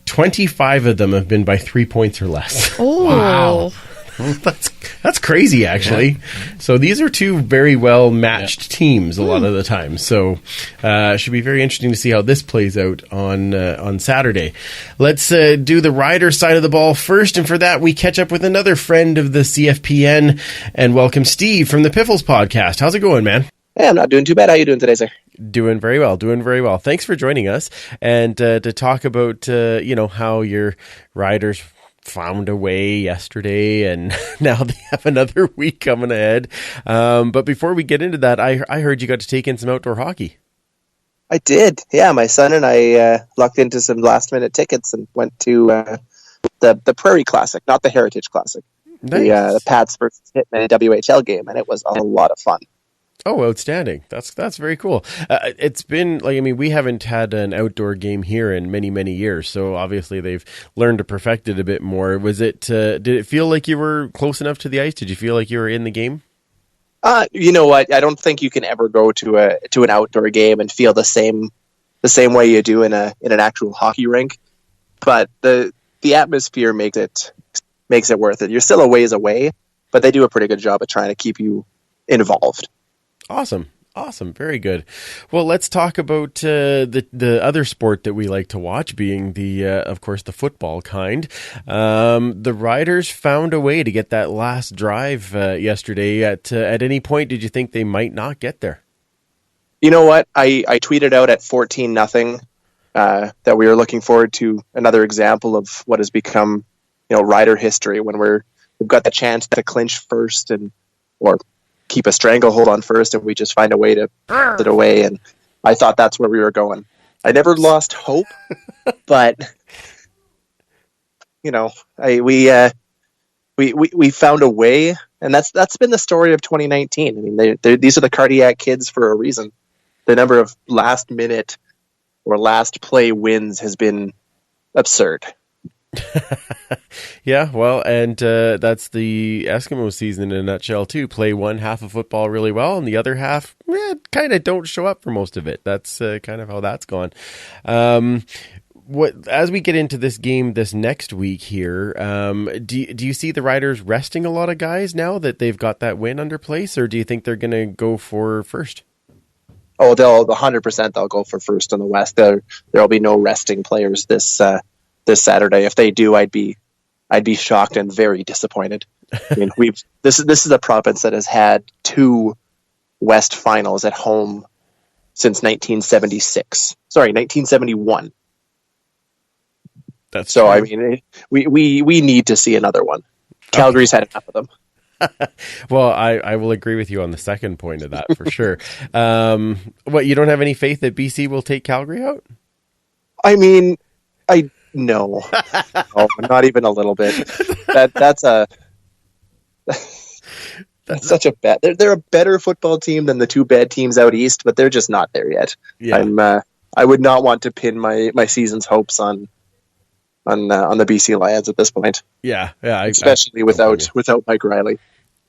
25 of them have been by 3 points or less. Oh. Wow. That's crazy, actually. Yeah. So these are 2 very well matched teams a lot of the time. So should be very interesting to see how this plays out on Saturday. Let's do the Riders side of the ball first, and for that we catch up with another friend of the CFPN and welcome Steve from the Piffles Podcast. How's it going, man? Hey, I'm not doing too bad. How are you doing today, sir? Doing very well. Thanks for joining us and to talk about how your Riders found a way yesterday, and now they have another week coming ahead. But before we get into that, I heard you got to take in some outdoor hockey. I did. Yeah, my son and I lucked into some last-minute tickets and went to the Prairie Classic, not the Heritage Classic. Nice. The Pats versus Hitmen WHL game, and it was a lot of fun. Oh, outstanding. That's very cool. It's been, we haven't had an outdoor game here in many, many years, so obviously they've learned to perfect it a bit more. Was it, did it feel like you were close enough to the ice? Did you feel like you were in the game? You know what? I don't think you can ever go to an outdoor game and feel the same way you do in an actual hockey rink. But the atmosphere makes it worth it. You're still a ways away, but they do a pretty good job of trying to keep you involved. Awesome. Very good. Well, let's talk about the other sport that we like to watch, being of course, the football kind. The Riders found a way to get that last drive yesterday. At any point, did you think they might not get there? You know what? I tweeted out at 14-0 that we were looking forward to another example of what has become, Rider history when we've got the chance to clinch first or keep a stranglehold on first, and we just find a way to put it away. And I thought that's where we were going. I never lost hope, but we found a way, and that's been the story of 2019. I mean, these are the cardiac kids for a reason. The number of last minute or last play wins has been absurd. Yeah, well, and that's the Eskimo season in a nutshell, too. Play one half of football really well, and the other half kind of don't show up for most of it. That's kind of how that's gone. As we get into this game this next week here, do you see the Riders resting a lot of guys now that they've got that win under place, or do you think they're going to go for first? Oh, they'll 100% they'll go for first in the West. There'll be no resting players this Saturday. If they do, I'd be shocked and very disappointed. I mean, this is a province that has had 2 West finals at home since 1976. Sorry, 1971. That's so. True. I mean, we need to see another one. Calgary's had enough of them. Well, I will agree with you on the second point of that for sure. What, you don't have any faith that BC will take Calgary out? I mean, no, not even a little bit. That's such a bet. They're a better football team than the 2 bad teams out east, but they're just not there yet. Yeah. I would not want to pin my season's hopes on the BC Lions at this point. Yeah, especially without Mike Riley.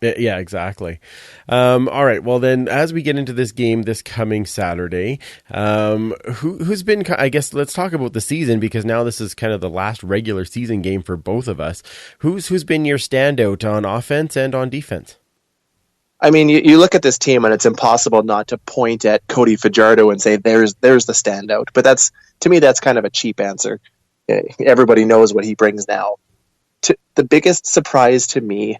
Yeah, exactly. All right. Well, then, as we get into this game this coming Saturday, who's been? I guess let's talk about the season, because now this is kind of the last regular season game for both of us. Who's been your standout on offense and on defense? I mean, you look at this team, and it's impossible not to point at Cody Fajardo and say there's the standout. But to me, that's kind of a cheap answer. Everybody knows what he brings now. The biggest surprise to me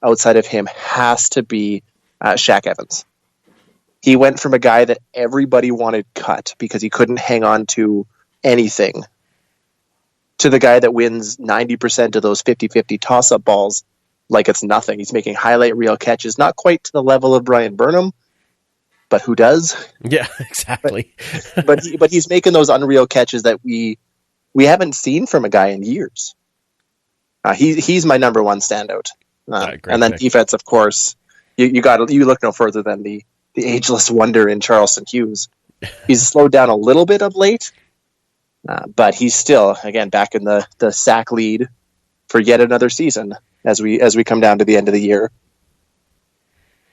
outside of him has to be Shaq Evans. He went from a guy that everybody wanted cut because he couldn't hang on to anything to the guy that wins 90% of those 50-50 toss-up balls like it's nothing. He's making highlight reel catches, not quite to the level of Brian Burnham, but who does? Yeah, exactly. But he's making those unreal catches that we haven't seen from a guy in years. He's my number one standout. And then defense, of course, you look no further than the ageless wonder in Charleston Hughes. He's slowed down a little bit of late, but he's still, again, back in the sack lead for yet another season as we come down to the end of the year.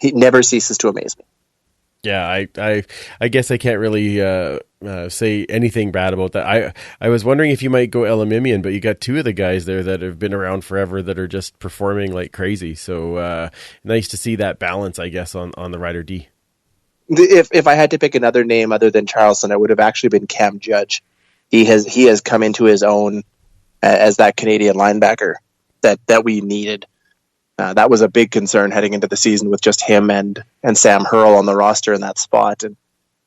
He never ceases to amaze me. Yeah, I guess I can't really say anything bad about that. I was wondering if you might go Elamimian, but you got 2 of the guys there that have been around forever that are just performing like crazy. So nice to see that balance, I guess, on the Rider D. If I had to pick another name other than Charleston, it would have actually been Cam Judge. He has come into his own as that Canadian linebacker that we needed. That was a big concern heading into the season with just him and Sam Hurl on the roster in that spot. And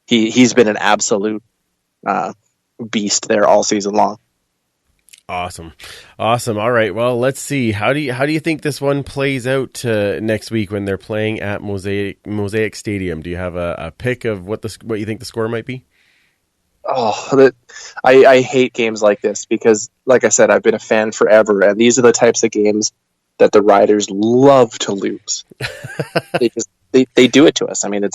he's been an absolute beast there all season long. Awesome. All right. Well, let's see. How do you think this one plays out next week when they're playing at Mosaic Stadium? Do you have a pick of what you think the score might be? Oh, I hate games like this because, like I said, I've been a fan forever, and these are the types of games that the Riders love to lose. they do it to us. I mean,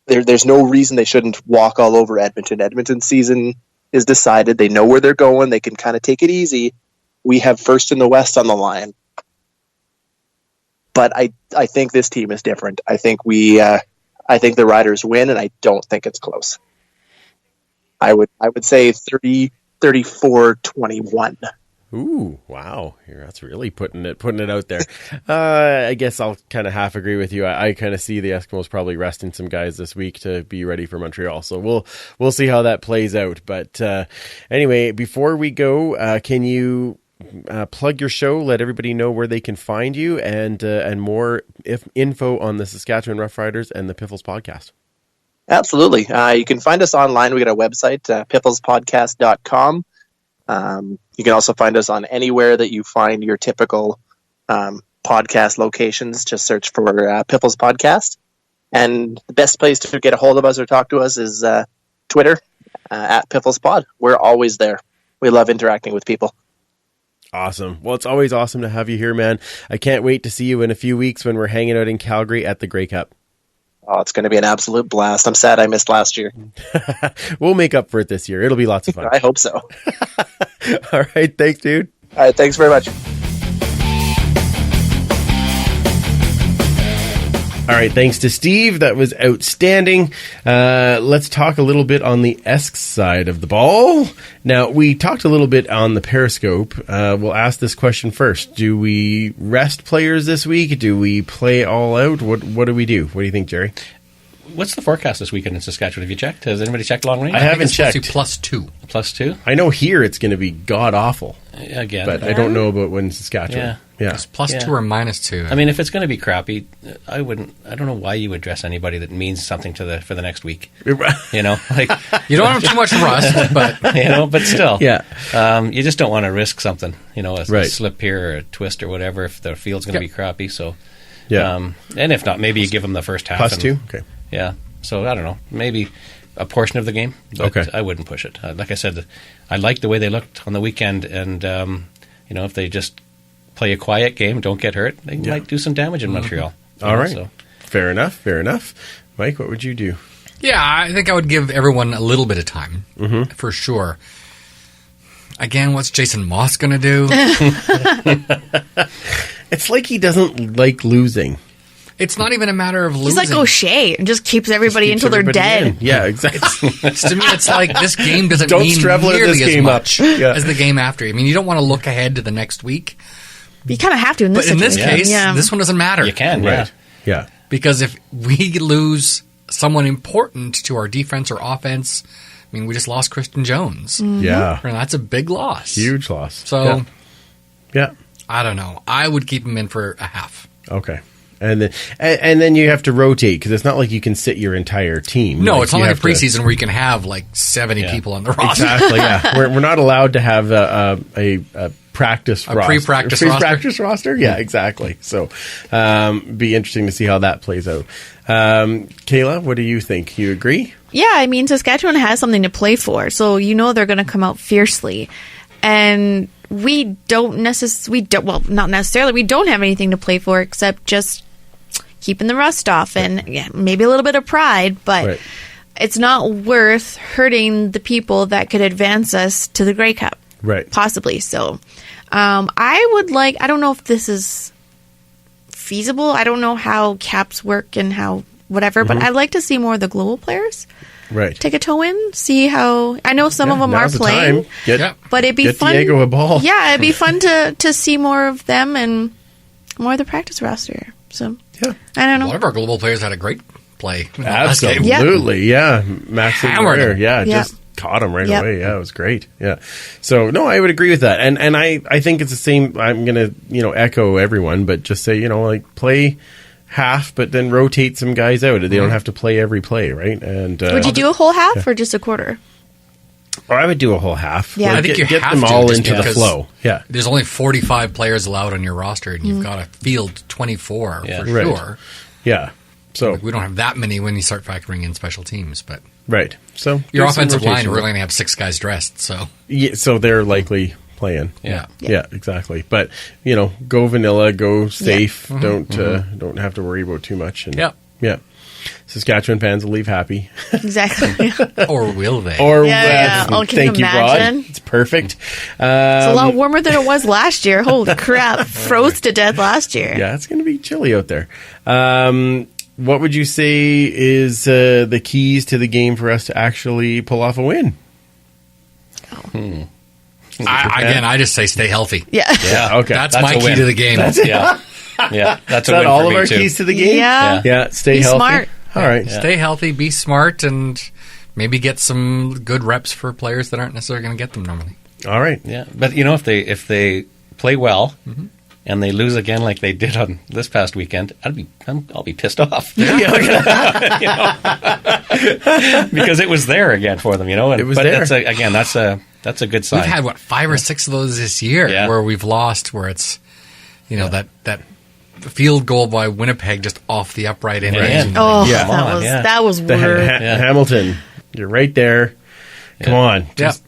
there's no reason they shouldn't walk all over Edmonton. Edmonton's season is decided. They know where they're going. They can kind of take it easy. We have first in the West on the line. But I think this team is different. I think the Riders win, and I don't think it's close. I would say 34-21. Ooh, wow. That's really putting it out there. I guess I'll kind of half agree with you. I kind of see the Eskimos probably resting some guys this week to be ready for Montreal. So we'll see how that plays out. But anyway, before we go, can you plug your show, let everybody know where they can find you, and more info on the Saskatchewan Roughriders and the Piffles Podcast? Absolutely. You can find us online. We got a website, pifflespodcast.com. You can also find us on anywhere that you find your typical podcast locations. Just search for Piffles Podcast. And the best place to get a hold of us or talk to us is Twitter, at Piffles Pod. We're always there. We love interacting with people. Awesome. Well, it's always awesome to have you here, man. I can't wait to see you in a few weeks when we're hanging out in Calgary at the Grey Cup. Oh, it's going to be an absolute blast. I'm sad I missed last year. We'll make up for it this year. It'll be lots of fun. I hope so. All right. Thanks, dude. All right. Thanks very much. All right, thanks to Steve. That was outstanding. Let's talk a little bit on the Esks side of the ball. Now, we talked a little bit on the Periscope. We'll ask this question first. Do we rest players this week? Do we play all out? What do we do? What do you think, Gerry? What's the forecast this weekend in Saskatchewan? Have you checked? Has anybody checked long range? I haven't checked. +2. +2? I know here it's going to be god-awful. Again. But I don't know about when Saskatchewan. Yeah. It's +2 or -2. I mean, if it's going to be crappy, I don't know why you would dress anybody that means something for the next week. You know, like you don't have too much rust, but but still, yeah. You just don't want to risk something. You know, a Right. slip here or a twist or whatever if the field's going to be crappy. So, Yeah. and if not, maybe you give them the first half. +2? Okay. Yeah. So I don't know, maybe a portion of the game, but Okay. I wouldn't push it. Like I said, I liked the way they looked on the weekend, and if they just play a quiet game, don't get hurt, they might do some damage in Montreal. All right. So. Fair enough. Mike, what would you do? Yeah, I think I would give everyone a little bit of time, for sure. Again, what's Jason Moss going to do? It's like he doesn't like losing. It's not even a matter of losing. He's like O'Shea and just keeps everybody until they're dead. In. Yeah, exactly. To me, it's like this game doesn't Don't mean Streveler nearly this as game much up. Yeah. as the game after. I mean, you don't want to look ahead to the next week. You kind of have to in this But in this situation. case, this one doesn't matter. You can, Right. Yeah. Because if we lose someone important to our defense or offense, I mean, we just lost Christian Jones. Yeah. And that's a big loss. Huge loss. So, yeah. I don't know. I would keep him in for a half. Okay. And then you have to rotate because it's not like you can sit your entire team. No, like, it's not like a preseason where you can have like 70 people on the roster. Exactly. Yeah, we're not allowed to have a practice roster. Pre-practice roster. Yeah, exactly. So, be interesting to see how that plays out. Kayla, what do you think? You agree? Yeah, I mean, Saskatchewan has something to play for, so they're going to come out fiercely. And we don't not necessarily. We don't have anything to play for except just keeping the rust off and maybe a little bit of pride, but it's not worth hurting the people that could advance us to the Grey Cup. Right. Possibly. So, I don't know if this is feasible. I don't know how caps work and how whatever, but I'd like to see more of the global players. Right. Take a toe in, see how. I know some of them are playing, but it'd be fun. Get Diego a ball. Yeah, it'd be fun to see more of them and more of the practice roster. So I don't know. One of our global players had a great play. Absolutely, yeah. Max Hammered him. Just caught him right away. Yeah, it was great. Yeah. So no, I would agree with that, and I think it's the same. I'm gonna echo everyone, but just say like play half, but then rotate some guys out. They don't have to play every play, right? And would you do a whole half or just a quarter? Or I would do a whole half. Yeah, I think you get have them to, all into the flow. Yeah, there's only 45 players allowed on your roster, and you've got to field 24 for sure. Yeah, so we don't have that many when you start factoring in special teams, but right. So your offensive line, we're going to have 6 guys dressed. So so they're likely playing. Yeah, exactly. But go vanilla, go safe. Don't have to worry about too much. And yeah. Saskatchewan fans will leave happy. Exactly. Or will they? Or thank you, Rod. It's perfect. It's a lot warmer than it was last year. Holy crap. Froze to death last year. Yeah, it's going to be chilly out there. What would you say is the keys to the game for us to actually pull off a win? I just say stay healthy. Yeah. Okay. That's my key to the game. That's a win all for of me our too. keys to the game. Yeah. Stay Be healthy. Smart. All right. Stay healthy, be smart, and maybe get some good reps for players that aren't necessarily going to get them normally. All right. Yeah, but if they play well and they lose again like they did on this past weekend, I'll be pissed off. Because it was there again for them, And, it was there. That's a good sign. We've had 5 or 6 of those this year where we've lost, where it's that field goal by Winnipeg just off the upright end. Oh, that was weird. Hamilton, you're right there. Come on, just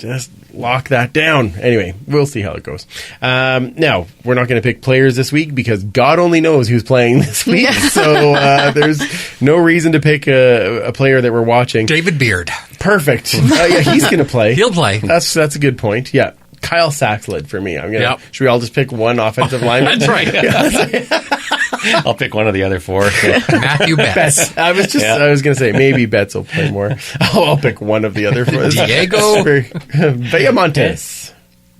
Just lock that down. Anyway, we'll see how it goes. Now, we're not going to pick players this week because God only knows who's playing this week. So there's no reason to pick a player that we're watching. David Beard. Perfect. Yeah, he's going to play. He'll play. That's a good point. Yeah. Kyle Saxlid for me. Should we all just pick one offensive lineman? That's right. I'll pick one of the other four. Matthew Betts. I was going to say maybe Betts will play more. I'll pick one of the other four. Diego Villamontes.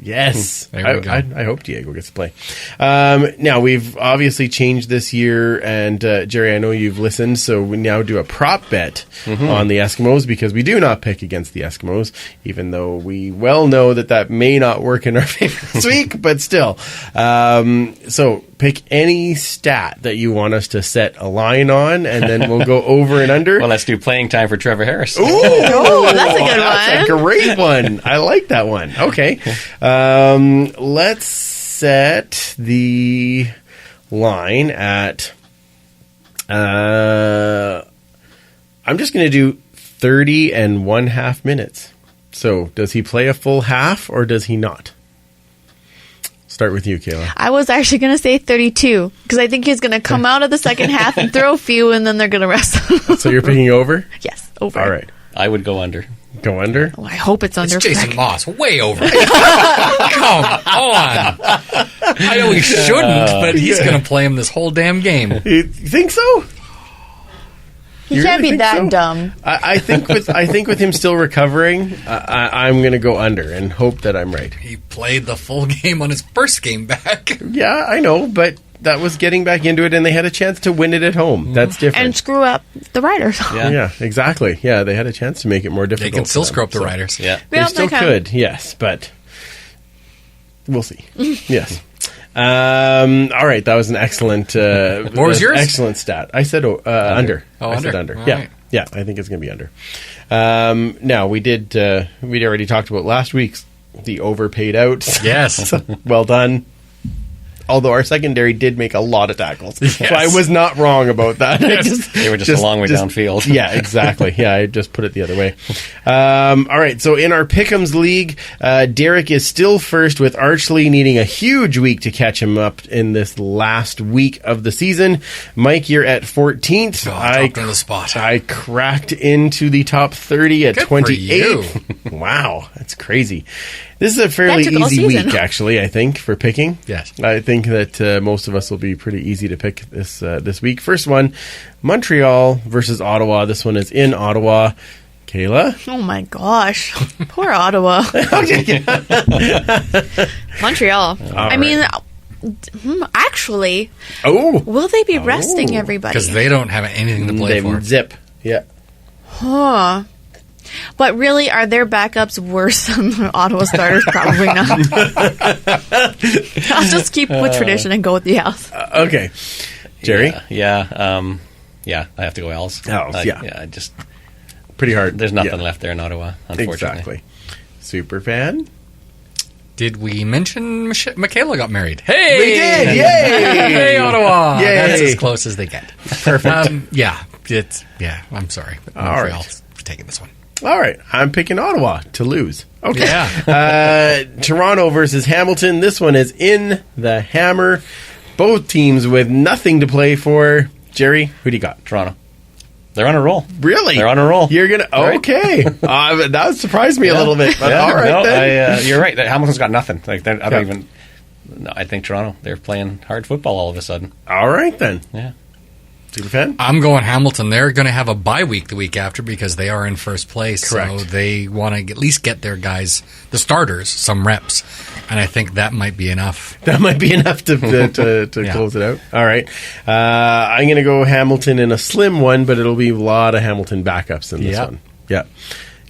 Yes. There we go. I hope Diego gets to play. Now, we've obviously changed this year, and Gerry, I know you've listened, so we now do a prop bet on the Eskimos because we do not pick against the Eskimos, even though we well know that may not work in our favor this week, but still. So pick any stat that you want us to set a line on, and then we'll go over and under. Well, let's do playing time for Trevor Harris. Ooh, that's a good one. That's a great one. I like that one. Okay. Let's set the line at I'm just going to do 30.5 minutes. So does he play a full half or does he not? Start with you, Kayla. I was actually going to say 32 because I think he's going to come out of the second half and throw a few and then they're going to rest him. So you're picking over? Yes, over. All right. I would go under. Go under? Oh, I hope it's under. It's Jason Moss. Way over. Come on. I know he shouldn't, but he's going to play him this whole damn game. You think so? He can't be that dumb. I think with him still recovering, I'm going to go under and hope that I'm right. He played the full game on his first game back. Yeah, I know, but that was getting back into it, and they had a chance to win it at home. That's different. And screw up the Riders. Yeah, exactly. Yeah, they had a chance to make it more difficult. They can still screw up the Riders. Yeah, they still could. Yes, but we'll see. Yes. All right, that was an excellent. What was yours? Excellent stat. I said under. Oh, I under. said under. All Yeah, right. yeah. I think it's going to be under. Now we'd already talked about last week's the overpaid out. Yes, well done. Although our secondary did make a lot of tackles. Yes. So I was not wrong about that. They were just a long way downfield. Yeah, exactly. Yeah, I just put it the other way. All right, so in our Pick'ems League, Derek is still first with Archley needing a huge week to catch him up in this last week of the season. Mike, you're at 14th. I dropped in the spot. I cracked into the top 30 at Good 28. Wow, that's crazy. This is a fairly easy week, actually, I think, for picking. Yes. I think that most of us will be pretty easy to pick this week. First one, Montreal versus Ottawa. This one is in Ottawa. Kayla? Oh, my gosh. Poor Ottawa. Montreal. I mean, actually, will they be resting everybody? Because they don't have anything to play for. Zip. Yeah. Huh. But really, are their backups worse than the Ottawa starters? Probably not. I'll just keep with tradition and go with the Owls. Okay. Gerry? Yeah, I have to go Owls. Owls, yeah. Just pretty hard. There's nothing left there in Ottawa, unfortunately. Exactly. Superfan? Did we mention Michaela got married? Hey! We did! Yay! Hey, Ottawa! Yay! That's as close as they get. Perfect. I'm sorry. But All Montreal's taking this one. All right, I'm picking Ottawa to lose. Okay. Yeah. Toronto versus Hamilton. This one is in the Hammer. Both teams with nothing to play for. Gerry, who do you got? Toronto. They're on a roll. Really? They're on a roll. You're gonna okay? That surprised me a little bit. But all right, then. You're right. Hamilton's got nothing. Like I don't even. No, I think Toronto. They're playing hard football all of a sudden. All right then. Yeah. Superfan? I'm going Hamilton. They're going to have a bye week the week after because they are in first place. Correct. So they want to at least get their guys, the starters, some reps. And I think that might be enough. That might be enough to close it out. All right. I'm going to go Hamilton in a slim one, but it'll be a lot of Hamilton backups in this one. Yeah.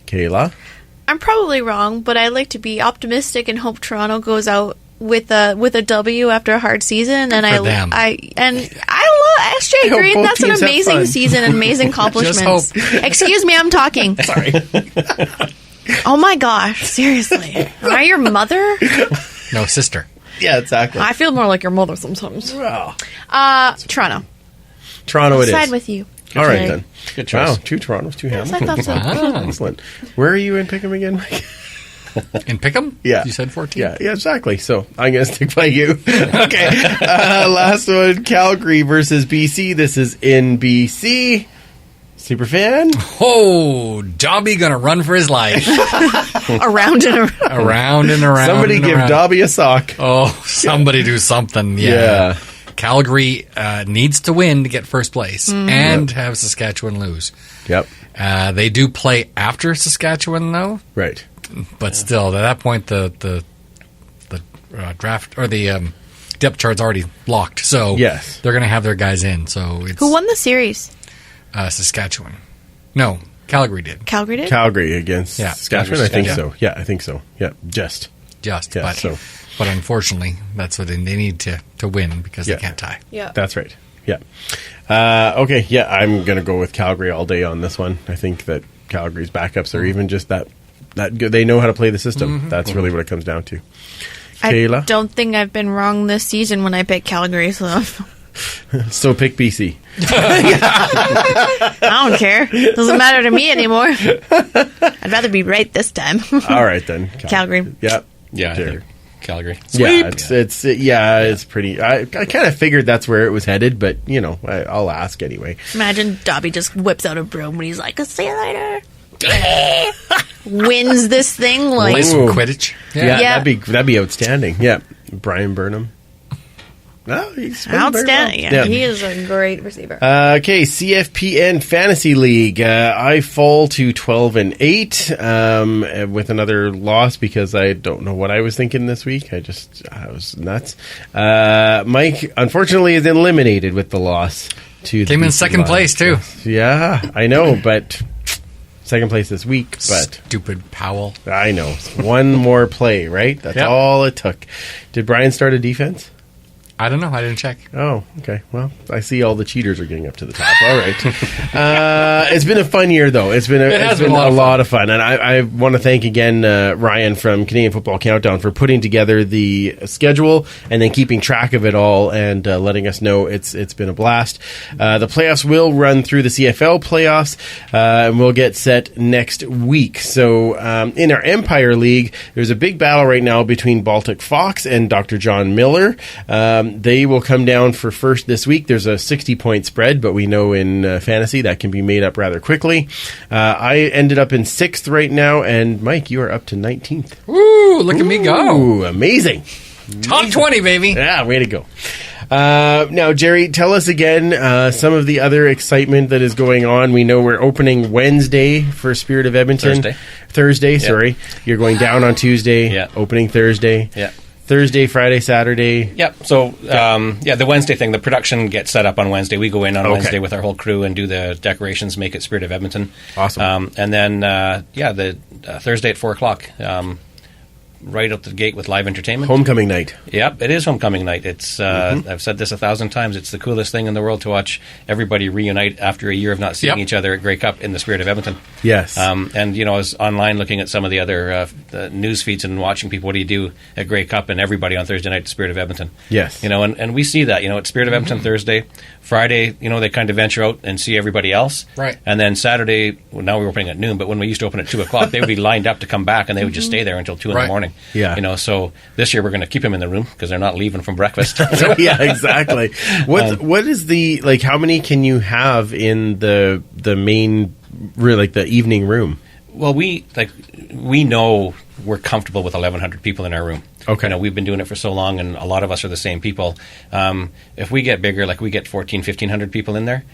Kayla? I'm probably wrong, but I like to be optimistic and hope Toronto goes out with a W after a hard season. And I love SJ Green. That's an amazing season and amazing accomplishments. Excuse me, I'm talking. Sorry. Oh my gosh, seriously. Am I your mother? No, sister. Yeah, exactly. I feel more like your mother sometimes. Well, Toronto. Toronto I'll it is. side with you. All right, then. Good choice. Wow, 2 Torontos, 2 Hamilton. I thought so. Excellent. Where are you in Pick'em again, Mike? In Pick'em? Yeah. You said 14? Yeah, exactly. So I'm going to stick by you. Okay. Last one, Calgary versus BC. This is in BC. Superfan? Oh, Dobby going to run for his life. Around and around. Around and around. Somebody and give around. Dobby a sock. Oh, somebody do something. Yeah. Calgary needs to win to get first place and have Saskatchewan lose. Yep. They do play after Saskatchewan, though. Right. But still, at that point, the draft or the depth chart's already locked. So yes, they're going to have their guys in. So it's, who won the series? Saskatchewan. No, Calgary did. Calgary did? Calgary against Saskatchewan? I think so. Yeah, I think so. Yeah, just. Yeah, but unfortunately, that's what they need to win because they can't tie. Yeah. That's right. Yeah. Okay, yeah, I'm going to go with Calgary all day on this one. I think that Calgary's backups are even just that good. They know how to play the system. That's really what it comes down to. Kayla? I don't think I've been wrong this season when I picked Calgary, so... So pick BC. I don't care. Doesn't matter to me anymore. I'd rather be right this time. All right, then. Calgary. Yep. Yeah, I think Calgary. Sweep. Yeah, it's pretty... I kind of figured that's where it was headed, but, I'll ask anyway. Imagine Dobby just whips out a broom and he's like, see you later. Wins this thing like... Play some Quidditch. Yeah, that'd be outstanding. Yeah. Brian Burnham. No, he's outstanding. Well. Yeah, he is a great receiver. Okay, CFPN Fantasy League. I fall to 12-8 with another loss because I don't know what I was thinking this week. I was nuts. Mike, unfortunately, is eliminated with the loss. Came in second place too. Yeah, I know, but second place this week. But stupid Powell. I know. It's one more play, right? That's all it took. Did Brian start a defense? I don't know. I didn't check. Oh, okay. Well, I see all the cheaters are getting up to the top. All right. It's been a fun year, though. It's been a lot of fun. And I want to thank again Ryan from Canadian Football Countdown for putting together the schedule and then keeping track of it all and letting us know it's been a blast. The playoffs will run through the CFL playoffs and we'll get set next week. So in our Empire League, there's a big battle right now between Baltic Fox and Dr. John Miller. They will come down for first this week. There's a 60-point spread, but we know in fantasy that can be made up rather quickly. I ended up in 6th right now, and Mike, you are up to 19th. Ooh, look at me go. Amazing. Top 20, baby. Yeah, way to go. Now, Gerry, tell us again some of the other excitement that is going on. We know we're opening Wednesday for Spirit of Edmonton. Thursday, sorry. You're going down on Tuesday, opening Thursday. Yeah. Thursday, Friday, Saturday. Yep. So, the Wednesday thing, the production gets set up on Wednesday. We go in on Wednesday with our whole crew and do the decorations, make it Spirit of Edmonton. Awesome. And then, the Thursday at 4 o'clock, right out the gate with live entertainment. Homecoming night. Yep, it is homecoming night. It's I've said this 1,000 times. It's the coolest thing in the world to watch everybody reunite after a year of not seeing each other at Grey Cup in the Spirit of Edmonton. Yes. And I was online looking at some of the other news feeds and watching people. What do you do at Grey Cup? And everybody on Thursday night at Spirit of Edmonton. Yes. And we see that. At Spirit of Edmonton Thursday, Friday. They kind of venture out and see everybody else. Right. And then Saturday. Well, now we're opening at noon, but when we used to open at 2 o'clock, they would be lined up to come back, and they would just stay there until 2 in the morning. Yeah. So this year we're going to keep them in the room because they're not leaving from breakfast. Yeah, exactly. What is the how many can you have in the main the evening room? Well, we know we're comfortable with 1,100 people in our room. Okay. We've been doing it for so long, and a lot of us are the same people. If we get bigger, we get 1,500 people in there.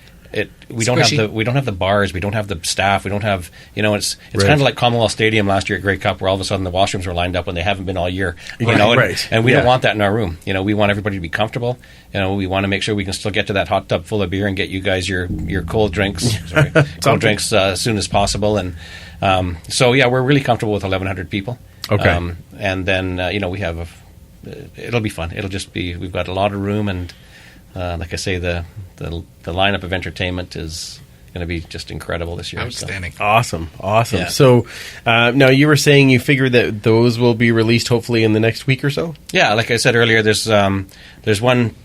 We don't have the bars, we don't have the staff, we don't have it's kind of like Commonwealth Stadium last year at Grey Cup, where all of a sudden the washrooms were lined up when they haven't been all year. And we don't want that in our room. We want everybody to be comfortable. We want to make sure we can still get to that hot tub full of beer and get you guys your cold drinks, drinks as soon as possible. And we're really comfortable with 1,100 people. Okay. And then we have it'll be fun. It'll just be we've got a lot of room and. Like I say, the lineup of entertainment is going to be just incredible this year. Outstanding. So. Awesome. Yeah. So now you were saying you figure that those will be released hopefully in the next week or so? Yeah, like I said earlier, there's one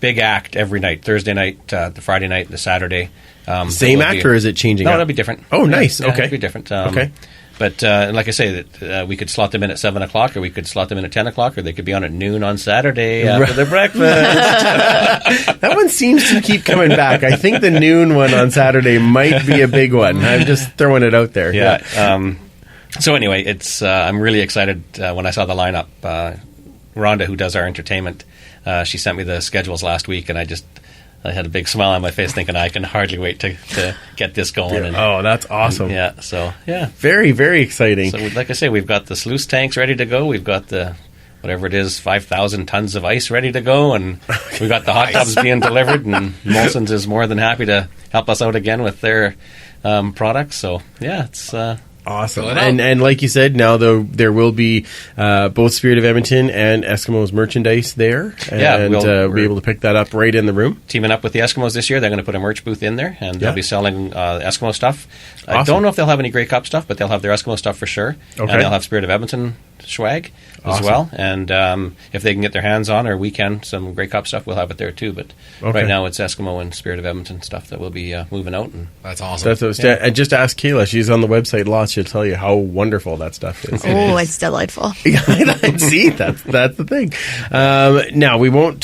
big act every night, Thursday night, the Friday night, the Saturday. Same act or is it changing No, up? it'll be different. Oh, nice. Yeah, okay. it'll be different. Okay. But like I say, we could slot them in at 7 o'clock, or we could slot them in at 10 o'clock, or they could be on at noon on Saturday after their breakfast. That one seems to keep coming back. I think the noon one on Saturday might be a big one. I'm just throwing it out there. Yeah. So anyway, it's I'm really excited when I saw the lineup. Rhonda, who does our entertainment, she sent me the schedules last week, and I had a big smile on my face thinking I can hardly wait to get this going. And, that's awesome. Very, very exciting. So like I say, we've got the sluice tanks ready to go. We've got the, whatever it is, 5,000 tons of ice ready to go. And we've got the hot tubs being delivered. And Molson's is more than happy to help us out again with their products. So, yeah, it's... Awesome. And like you said, now there will be both Spirit of Edmonton and Eskimos merchandise there. And we'll be able to pick that up right in the room. Teaming up with the Eskimos this year, they're going to put a merch booth in there, and they'll be selling Eskimo stuff. Awesome. I don't know if they'll have any Grey Cup stuff, but they'll have their Eskimo stuff for sure. Okay. And they'll have Spirit of Edmonton swag as well. And if they can get their hands on, or we can, some Grey Cup stuff, we'll have it there too. But right now it's Eskimo and Spirit of Edmonton stuff that will be moving out. And that's awesome. And just ask Kayla. She's on the website a lot. She'll tell you how wonderful that stuff is. It's delightful. See, that's the thing. Now, we won't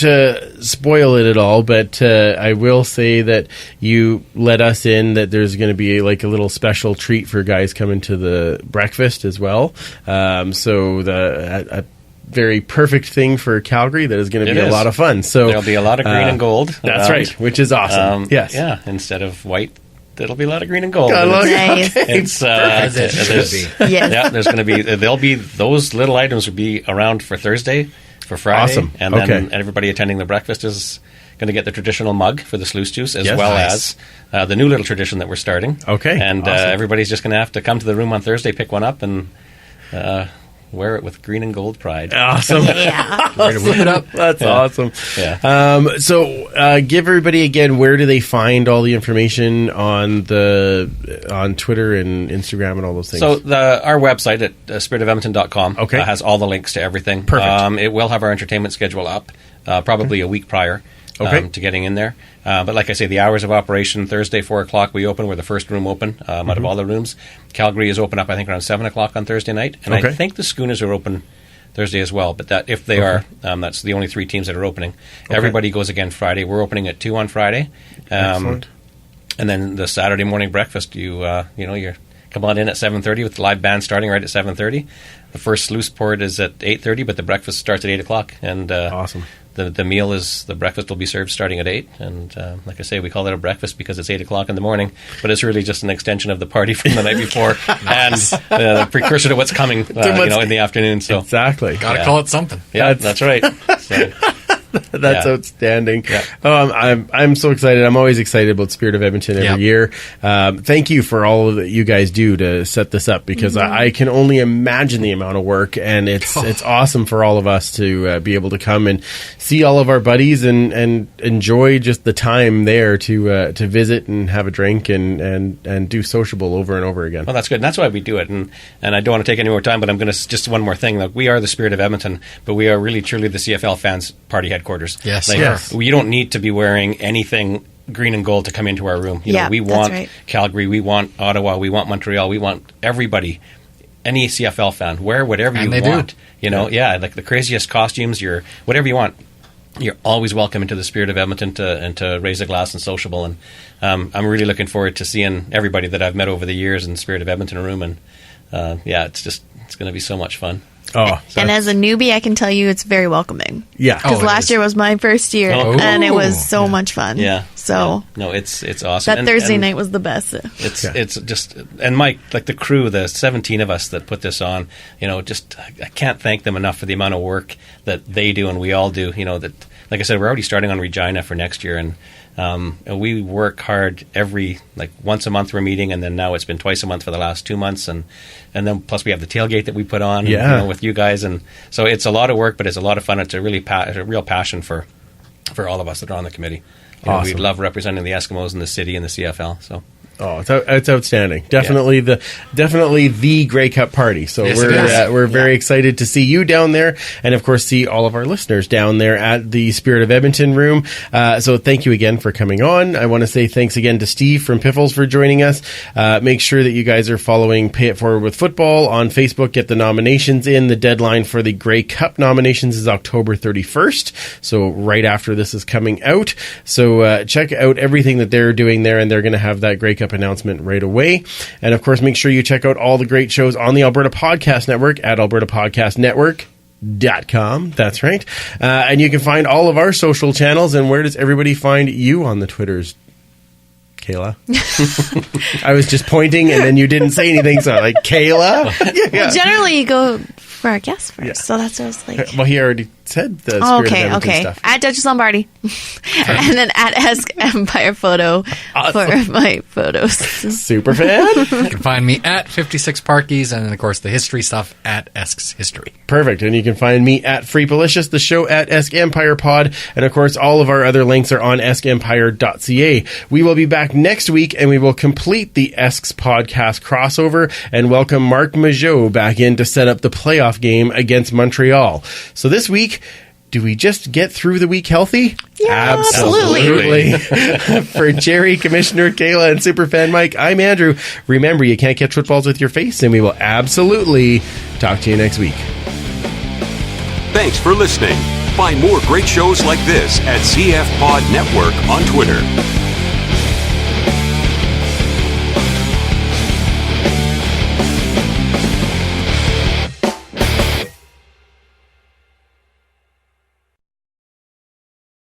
spoil it at all, but I will say that you let us in that there's going to be like a little special treat for guys coming to the breakfast as well. So a very perfect thing for Calgary that is going to be a lot of fun. So there'll be a lot of green and gold. That's right, which is awesome. Yes. Yeah, instead of white, there'll be a lot of green and gold. Nice. It's there's going to be there'll be those little items will be around for Thursday, for Friday, awesome. And then everybody attending the breakfast is going to get the traditional mug for the sluice juice, as well as the new little tradition that we're starting. Okay, and everybody's just going to have to come to the room on Thursday, pick one up, and wear it with green and gold pride. Awesome. Whip it up. That's awesome. Yeah. So give everybody again, where do they find all the information on Twitter and Instagram and all those things? So our website at spiritofedmonton.com has all the links to everything. Perfect. It will have our entertainment schedule up probably a week prior to getting in there. But like I say, the hours of operation, Thursday, 4 o'clock, we open. We're the first room open out of all the rooms. Calgary is open up, I think, around 7 o'clock on Thursday night. And I think the Schooners are open Thursday as well. But that if they are, that's the only 3 teams that are opening. Everybody goes again Friday. We're opening at 2 on Friday. Excellent. And then the Saturday morning breakfast, you're come on in at 7:30 with the live band starting right at 7:30. The first sluice poured is at 8:30, but the breakfast starts at 8 o'clock. And awesome. The meal is, the breakfast will be served starting at 8. And like I say, we call it a breakfast because it's 8 o'clock in the morning, but it's really just an extension of the party from the night before and the precursor to what's coming in the afternoon. So exactly. Got to call it something. Yeah, that's right. So, that's outstanding. Yeah. I'm so excited. I'm always excited about Spirit of Edmonton every year. Thank you for all that you guys do to set this up, because I can only imagine the amount of work, and it's awesome for all of us to be able to come and see all of our buddies and enjoy just the time there to visit and have a drink and do Sociable over and over again. Well, that's good. And that's why we do it. And I don't want to take any more time, but I'm going to just one more thing. Like, we are the Spirit of Edmonton, but we are really truly the CFL fans party headquarters. Yes. You don't need to be wearing anything green and gold to come into our room. We want Calgary, we want Ottawa, we want Montreal, we want everybody, any CFL fan, wear whatever you want. Like the craziest costumes, whatever you want. You're always welcome into the Spirit of Edmonton to raise a glass and Sociable. And I'm really looking forward to seeing everybody that I've met over the years in the Spirit of Edmonton room. And it's going to be so much fun. And as a newbie, I can tell you it's very welcoming. Yeah. Because last year was my first year, and it was so much fun. Yeah. So no, it's awesome. That Thursday night was the best. It's just, and Mike, like the crew, the 17 of us that put this on, I can't thank them enough for the amount of work that they do and we all do. That, like I said, we're already starting on Regina for next year, and we work hard once a month we're meeting, and then now it's been twice a month for the last 2 months, and then plus we have the tailgate that we put on with you guys, and so it's a lot of work, but it's a lot of fun. It's a really a real passion for all of us that are on the committee. We love representing the Eskimos in the city and the CFL. So Oh, it's outstanding. Definitely the Grey Cup party. So yes, we're very excited to see you down there, and of course see all of our listeners down there at the Spirit of Edmonton room. So thank you again for coming on. I want to say thanks again to Steve from Piffles for joining us. Make sure that you guys are following Pay It Forward with Football on Facebook. Get the nominations in. The deadline for the Grey Cup nominations is October 31st. So right after this is coming out. So check out everything that they're doing there, and they're going to have that Grey Cup announcement right away. And of course, make sure you check out all the great shows on the Alberta Podcast Network at albertapodcastnetwork.com. That's right. And you can find all of our social channels. And where does everybody find you on the Twitters, Kayla? I was just pointing and then you didn't say anything, so I'm like, Kayla? Yeah. Well, generally you go for our guest first, so that's what I was like. Well, he already said the Spirit of Edmonton stuff. At Duchess Lombardi. And then at Esks Empire Photo for my photos. Super fan. You can find me at 56 Parkies, and then, of course, the history stuff at Esks History. Perfect. And you can find me at Freepalicious, the show at Esk Empire Pod, and, of course, all of our other links are on eskempire.ca. We will be back next week, and we will complete the Esks podcast crossover and welcome Marc Majot back in to set up the playoff game against Montreal. So this week, do we just get through the week healthy? Yeah, absolutely. For Gerry, Commissioner Kayla, and Superfan Mike, I'm Andrew. Remember, you can't catch footballs with your face, and we will absolutely talk to you next week. Thanks for listening. Find more great shows like this at CF Pod Network on Twitter.